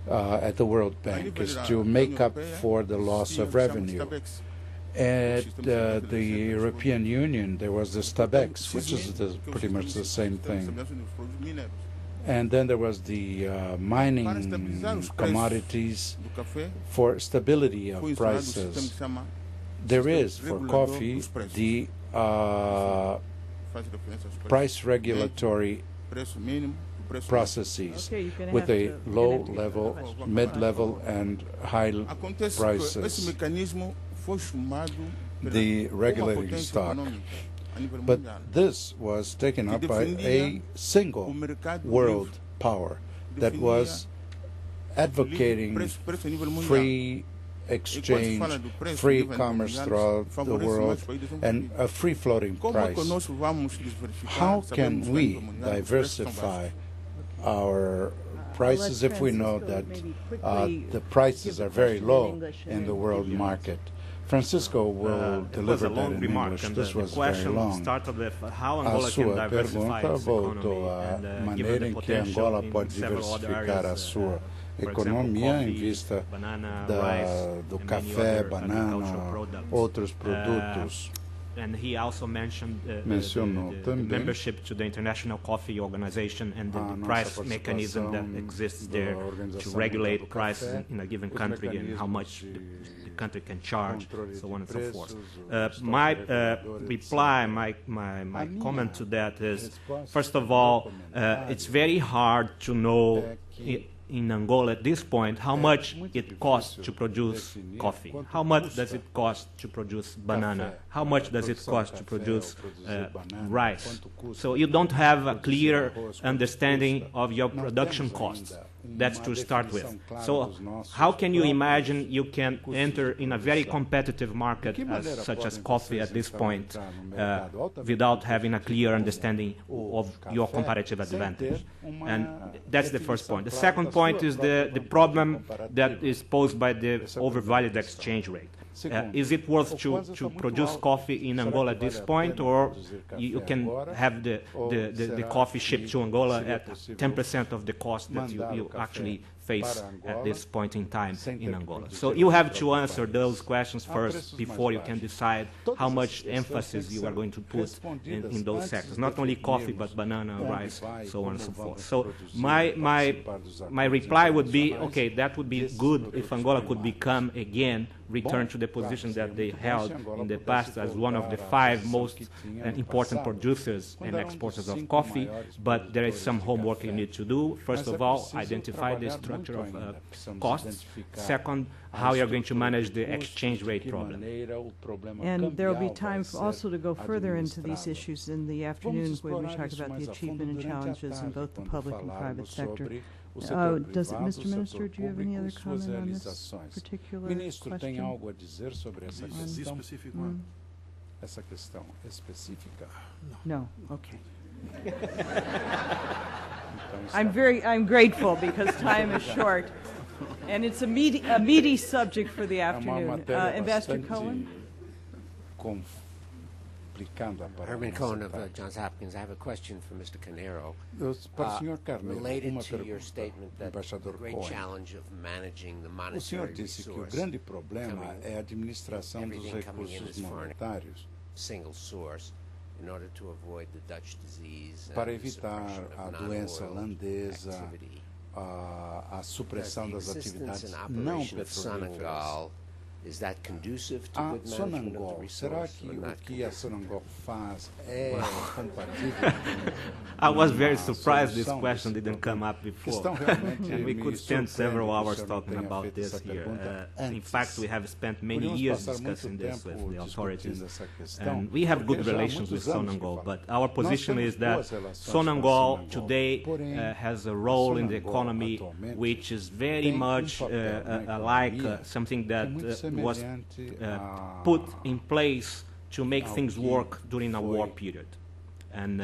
at the World Bank is to make up for the loss of revenue. At the European Union, there was the STABEX, which is pretty much the same thing. And then there was the mining commodities for stability of prices. There is, for coffee, the price regulatory processes with a low level, mid-level, and high prices. The regulating stock. But this was taken up by a single world power that was advocating free exchange, free commerce throughout the world, and a free-floating price. How can we diversify our prices if we know that the prices are very low in the world market? Francisco will deliver that in English. This was very long. A sua pergunta voltou à maneira em que Angola pode diversificar a sua economia em vista do café, banana, outros produtos. And he also mentioned the membership to the International Coffee Organization and the price mechanism that exists there to regulate prices in a given country and how much the country can charge, so on and so forth. My reply, my comment to that is, first of all, it's very hard to know in Angola at this point how much it costs to produce coffee. How much does it cost to produce banana? How much does it cost to produce rice? So you don't have a clear understanding of your production costs. That's to start with. So how can you imagine you can enter in a very competitive market such as coffee at this point without having a clear understanding of your comparative advantage? And that's the first point. The second point is the problem that is posed by the overvalued exchange rate. Is it worth to produce coffee in Angola at this point, or you can have the coffee shipped to Angola at 10% of the cost that you actually face at this point in time in Angola? So you have to answer those questions first before you can decide how much emphasis you are going to put in those sectors. Not only coffee, but banana, rice, so on and so forth. So my reply would be, okay, that would be good if Angola could become again return to the position that they held in the past as one of the 5 most important producers and exporters of coffee, but there is some homework you need to do. First of all, identify the structure of costs. Second, how you're going to manage the exchange rate problem. And there will be time also to go further into these issues in the afternoon, where we talk about the achievement and challenges in both the public and private sector. Mr. Minister, do you have any other comment on this particular question? tem algo a dizer sobre essa questão? Essa questão específica? No. Okay. I'm grateful because time is short, and it's a meaty subject for the afternoon. Ambassador Cohen. Herman Cohen of Johns Hopkins. I have a question for Mr. Carneiro. Related to your statement that the great challenge of managing the monetary resource, everything coming in as foreign single source, in order to avoid the Dutch disease, para evitar a doença holandesa, a supressão das atividades não petrolíferas. Is that conducive to good management of the resource? Será que o que a Sonangol faz é compatível? I was very surprised this question didn't come up before. And we could spend several hours talking about this here. In fact, we have spent many years discussing this with the authorities. And we have good relations with Sonangol, but our position is that Sonangol today has a role in the economy which is very much like something that was put in place to make things work during a war period. And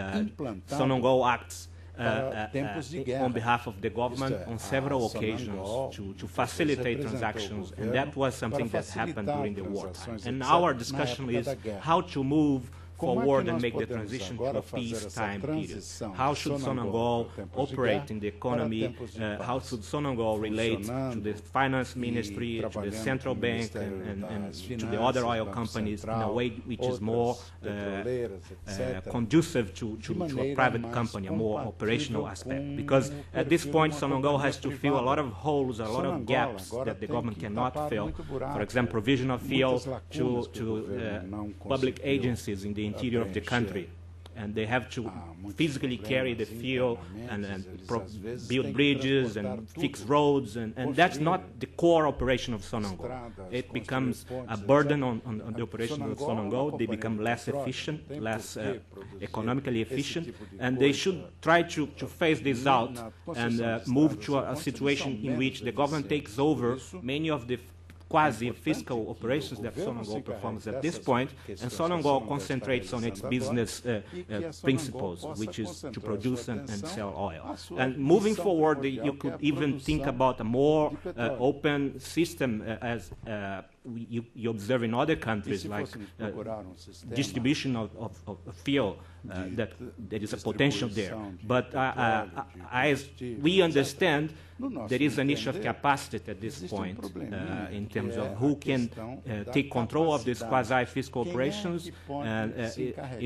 Sonangol acts on behalf of the government on several occasions to facilitate transactions, and that was something that happened during the wartime. And our discussion is how to move forward and make the transition to a peacetime period. How should Sonangol operate in the economy? How should Sonangol relate to the finance ministry, to the central bank, and to the other oil companies in a way which is more conducive to a private company, a more operational aspect? Because at this point, Sonangol has to fill a lot of holes, a lot of gaps that the government cannot fill. For example, provision of fuel to public agencies in the interior of the country, and they have to physically carry the fuel and build bridges and fix roads, and that's not the core operation of Sonangol. It becomes a burden on the operation of Sonangol. They become less efficient, less economically efficient, and they should try to phase this out and move to a situation in which the government takes over many of the quasi-fiscal operations that Sonangol performs at this point, and Sonangol concentrates on its business principles, which is to produce and sell oil. And moving forward, you could even think about a more open system as you observe in other countries, like distribution of fuel, that there is a potential there. But as we understand, there is an issue of capacity at this point in terms of who can take control of these quasi-fiscal operations, and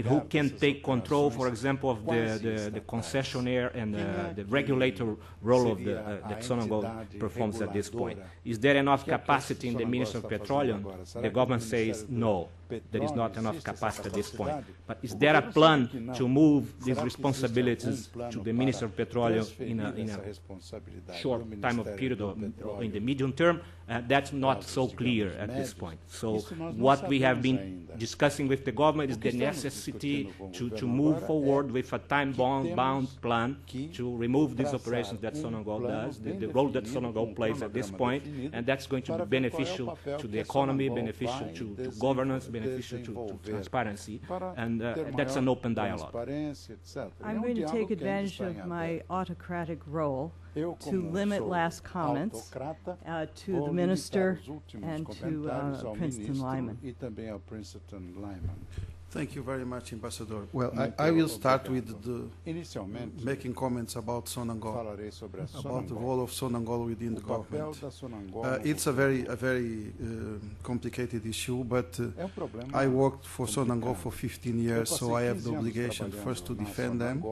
who can take control, for example, of the concessionaire and the regulator role of that Sonangol performs at this point. Is there enough capacity in the Ministry of Petroleum? The government says no, there is not enough capacity at this point. But is there a plan to move these responsibilities to the Minister of Petroleum in a short time of period or in the medium term? That's not so clear at this point. So what we have been discussing with the government is the necessity to move forward with a time-bound plan to remove these operations that Sonangol does, the role that Sonangol plays at this point, and that's going to be beneficial to the economy, beneficial to governance, beneficial to transparency, and that's an open dialogue. I'm going to take advantage of my autocratic role to limit last comments to the Minister and to Princeton Lyman. Thank you very much, Ambassador. Well, I will start with making comments about Sonangol, about the role of Sonangol within the government. It's a very complicated issue, but I worked for Sonangol for 15 years, so I have the obligation first to defend them,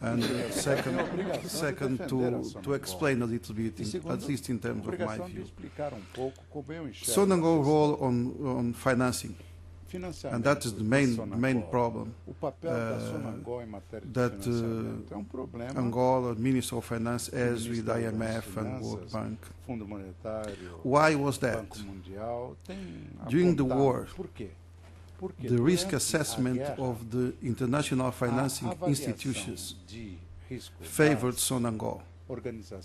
and second to explain a little bit, at least in terms of my view. Sonangol role on financing. And that is the main problem that Angola Ministry of Finance has with IMF and World Bank. Why was that? During the war, the risk assessment of the international financing institutions favored Sonangol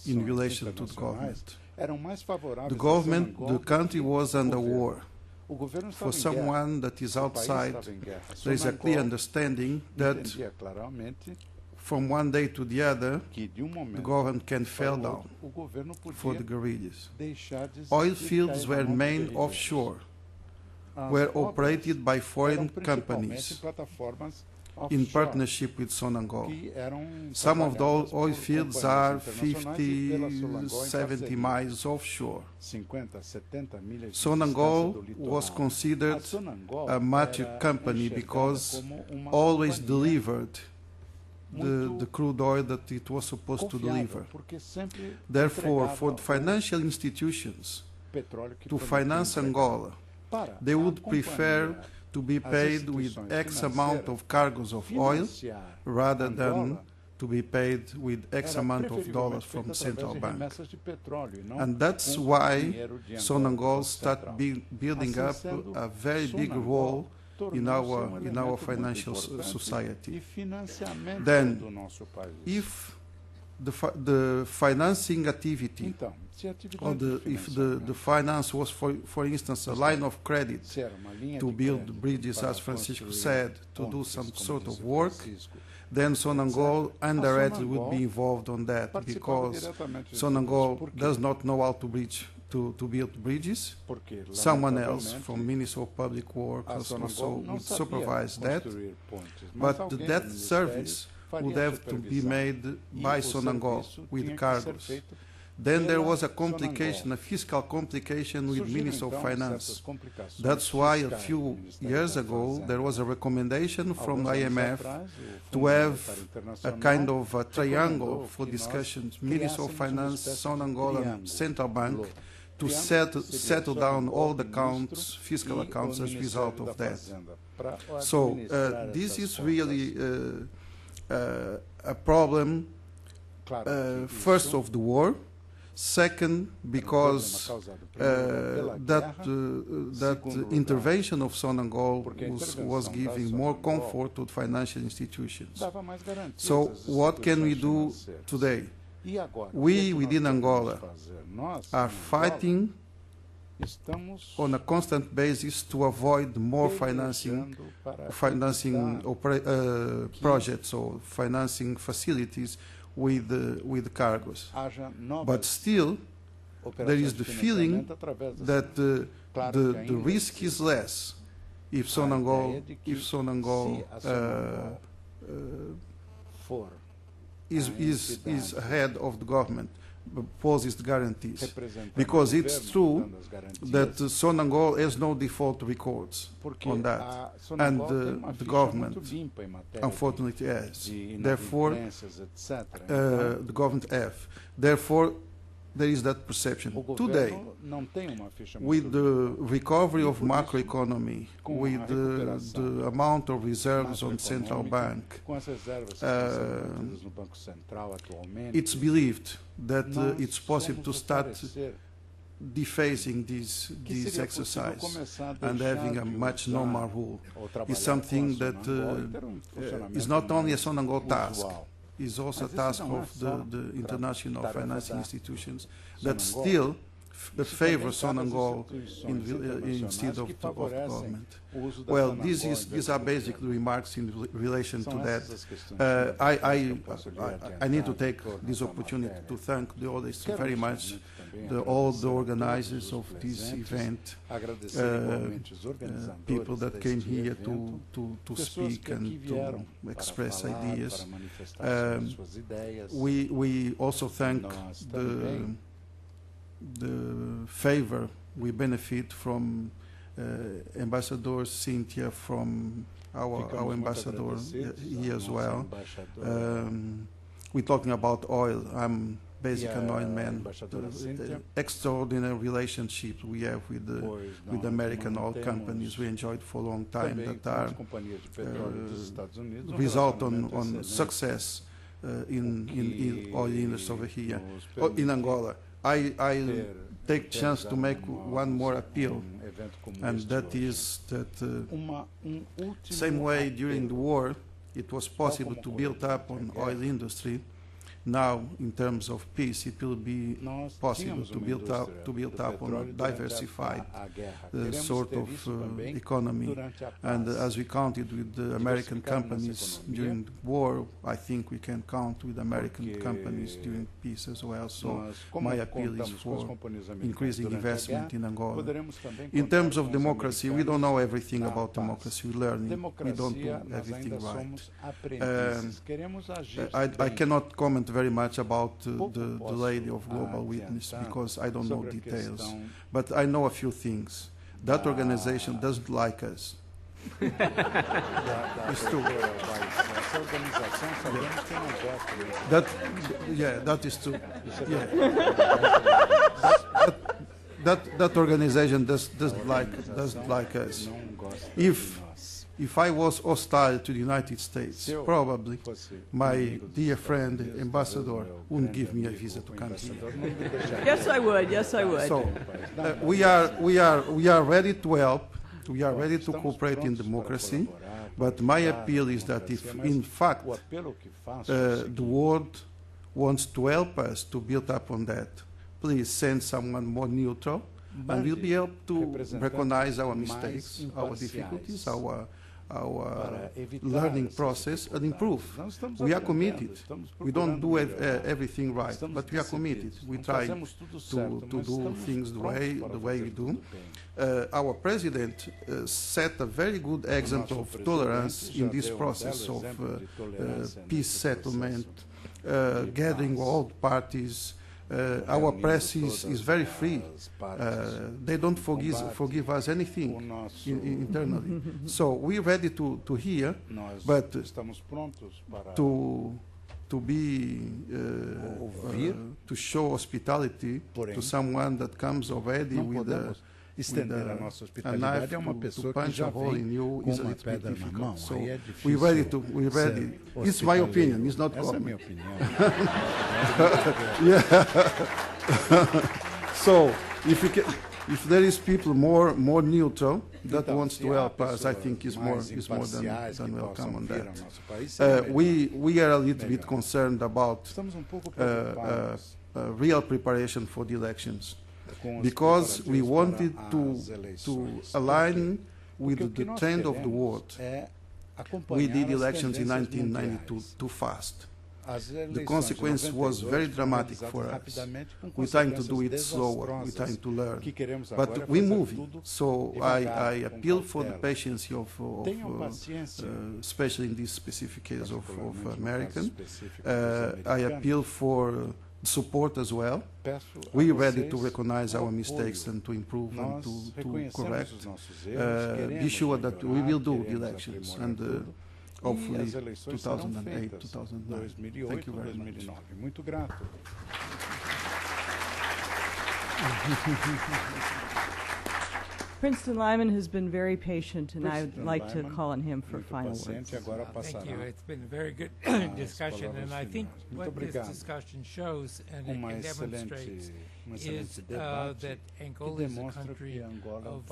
in relation to the government. The government, the country was under war. For someone that is outside, there is a clear understanding that from one day to the other, the government can fall down for the guerrillas. Oil fields were made offshore, were operated by foreign companies in partnership with Sonangol. Some of those oil fields are 50, 70 miles offshore. Sonangol was considered a martyr company because always delivered the crude oil that it was supposed to deliver. Therefore, for the financial institutions to finance Angola, they would prefer to be paid with X amount of cargoes of oil rather than to be paid with X amount of dollars from the central bank. And that's why Sonangol started building up a very big role in our financial society. Then, if the financing activity, or if the finance was, for instance, a line of credit to build bridges, as Francisco said, to do some sort of work, then Sonangol indirectly would be involved on that, because Sonangol does not know how to build bridges. Someone else from Ministry of Public Works also would supervise that, but the debt service would have to be made by Sonangol with cargoes. Then there was a complication, a fiscal complication with Ministry of Finance. That's why a few years ago there was a recommendation from the IMF to have a kind of a triangle for discussions, Ministry of Finance, Sonangol and Central Bank, to settle down all the accounts, fiscal accounts, as a result of that. So this is really a problem, first of the war, second because that intervention of Sonangol was giving more comfort to financial institutions. So what can we do today? We within Angola are fighting on a constant basis to avoid more financing projects or financing facilities with cargoes. But still, there is the feeling that the risk is less if Sonangol is ahead of the government, poses the guarantees. Because it's true that Sonangol has no default records on that, and the government unfortunately has. Therefore, the government have. Therefore, there is that perception. Today, with the recovery of macroeconomy, with the amount of reserves on central bank, it's believed that it's possible to start defacing this exercise and having a much normal rule. It's something that is not only a Sonangol task, is also a task of the international financing institutions that still favor Sonangol instead of the government. Well, these are basically remarks in relation to that. I need to take this opportunity to thank the audience very much, all the organizers of this event, people that came here to speak and to express ideas. We also thank the favor we benefit from Ambassador Cynthia, from our ambassador here as well. We're talking about oil. I'm basically an oil man. Extraordinary relationship we have with the American oil companies we enjoyed for a long time, that are result on success in oil industry over here, in Angola. I take chance to make one more appeal, and that is that same way during the war it was possible to build up on oil industry, Now, in terms of peace, it will be possible to build up on a diversified sort of economy. And as we counted with the American companies during the war, I think we can count with American companies during peace as well. So my appeal is for increasing investment in Angola. In terms of democracy, we don't know everything about democracy. We're learning. We don't do everything right. I cannot comment very much about the lady of Global Witness because I don't know details. But I know a few things. That organization doesn't like us. It's true. That is true. Yeah. That organization doesn't like us. If I was hostile to the United States, probably my dear friend, ambassador, wouldn't give me a visa to come here. Yes, I would. Yes, I would. So we are ready to help. We are ready to cooperate in democracy. But my appeal is that if, in fact, the world wants to help us to build up on that, please send someone more neutral, and we'll be able to recognize our mistakes, our difficulties, our learning process, and improve. We are committed. We don't do everything right, but we are committed. We try to do things the way we do. Our president set a very good example of tolerance in this process of peace settlement, gathering all parties. Our press is very free. They don't forgive us anything internally. So we're ready to hear, but to show hospitality to someone that comes already with a knife to punch a hole in you is a little bit difficult. So we're ready. It's my opinion. It's not common. So if there is people more neutral that wants to help us, I think is more than welcome on that. We are a little bit concerned about real preparation for the elections, because we wanted to align with the trend of the world. We did elections in 1992 too fast. The consequence was very dramatic for us. We're trying to do it slower. We're trying to learn. But we're moving. So I appeal for the patience of especially in this specific case of American. I appeal for support as well. We're ready to recognize our mistakes and to improve and to correct. Be sure that we will do the elections and hopefully 2008, 2009. Thank you very much. Muito grato. Princeton Lyman has been very patient, and I would like to call on him for final words. Thank you. It's been a very good discussion, and I think what this discussion shows and it demonstrates is that Angola is a country of both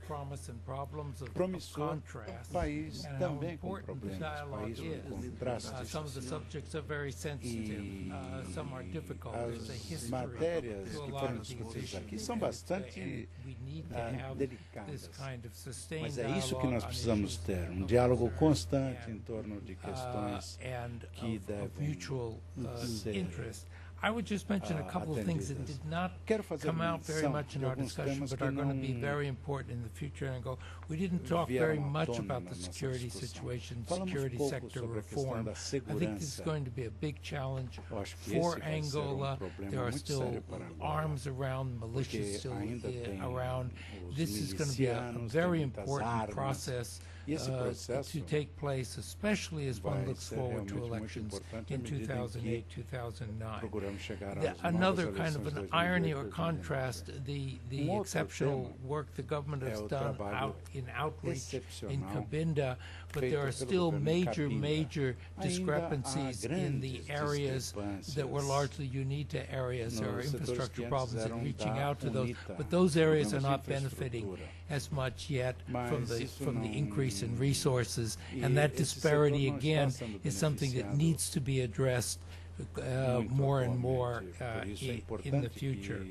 promise and problems, of contrast, and how important the dialogue is. Some of the subjects are very sensitive, some are difficult. There's a history to a lot of these issues. We need to have this kind of sustained Mas é isso que nós precisamos ter, diálogo constante em torno de questões que devem ser. I would just mention a couple of things that did not come out very much in our discussion, but are going to be very important in the future. And we didn't talk very much about the security situation, security sector reform. I think this is going to be a big challenge for Angola. There are still arms around, militias still around. This is going to be a very important process to take place, especially as one looks forward to elections in 2008, 2009. Another kind of an irony or contrast, the exceptional work the government has done in outreach in Cabinda, but there are still major discrepancies in the areas that were largely UNITA areas. There are infrastructure problems in reaching out to those, but those areas are not benefiting as much yet from the increase in resources, and that disparity again is something that needs to be addressed more and more in the future.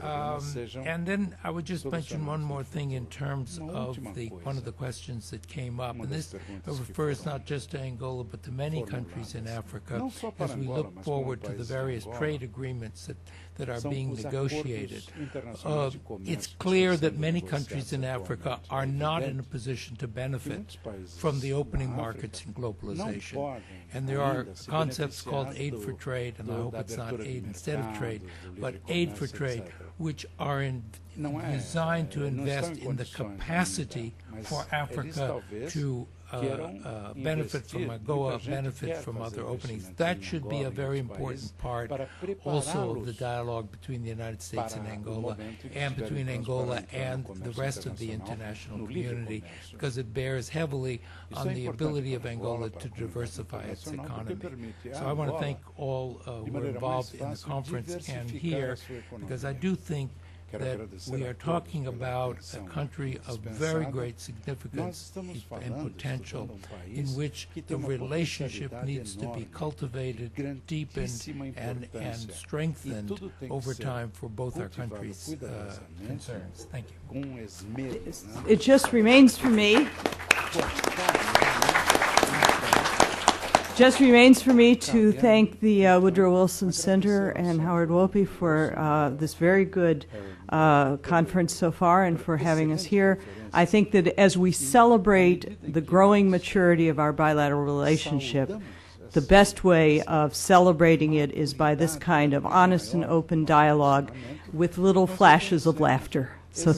And then I would just mention one more thing in terms of one of the questions that came up, and this refers not just to Angola but to many countries in Africa as we look forward to the various trade agreements that are being negotiated. It's clear that many countries in Africa are not in a position to benefit from the opening markets and globalization. And there are concepts called aid for trade, and I hope it's not aid instead of trade, but aid for trade, which are designed to invest in the capacity for Africa to benefit from AGOA, benefit from other openings. That should be a very important part also of the dialogue between the United States and Angola, and between Angola and the rest of the international community, because it bears heavily on the ability of Angola to diversify its economy. So I want to thank all who were involved in the conference and here, because I do think that we are talking about a country of very great significance and potential, in which the relationship needs to be cultivated, deepened, and strengthened over time for both our countries' concerns. Thank you. It just remains for me to thank the Woodrow Wilson Center and Howard Wolpe for this very good conference so far and for having us here. I think that as we celebrate the growing maturity of our bilateral relationship, the best way of celebrating it is by this kind of honest and open dialogue with little flashes of laughter. So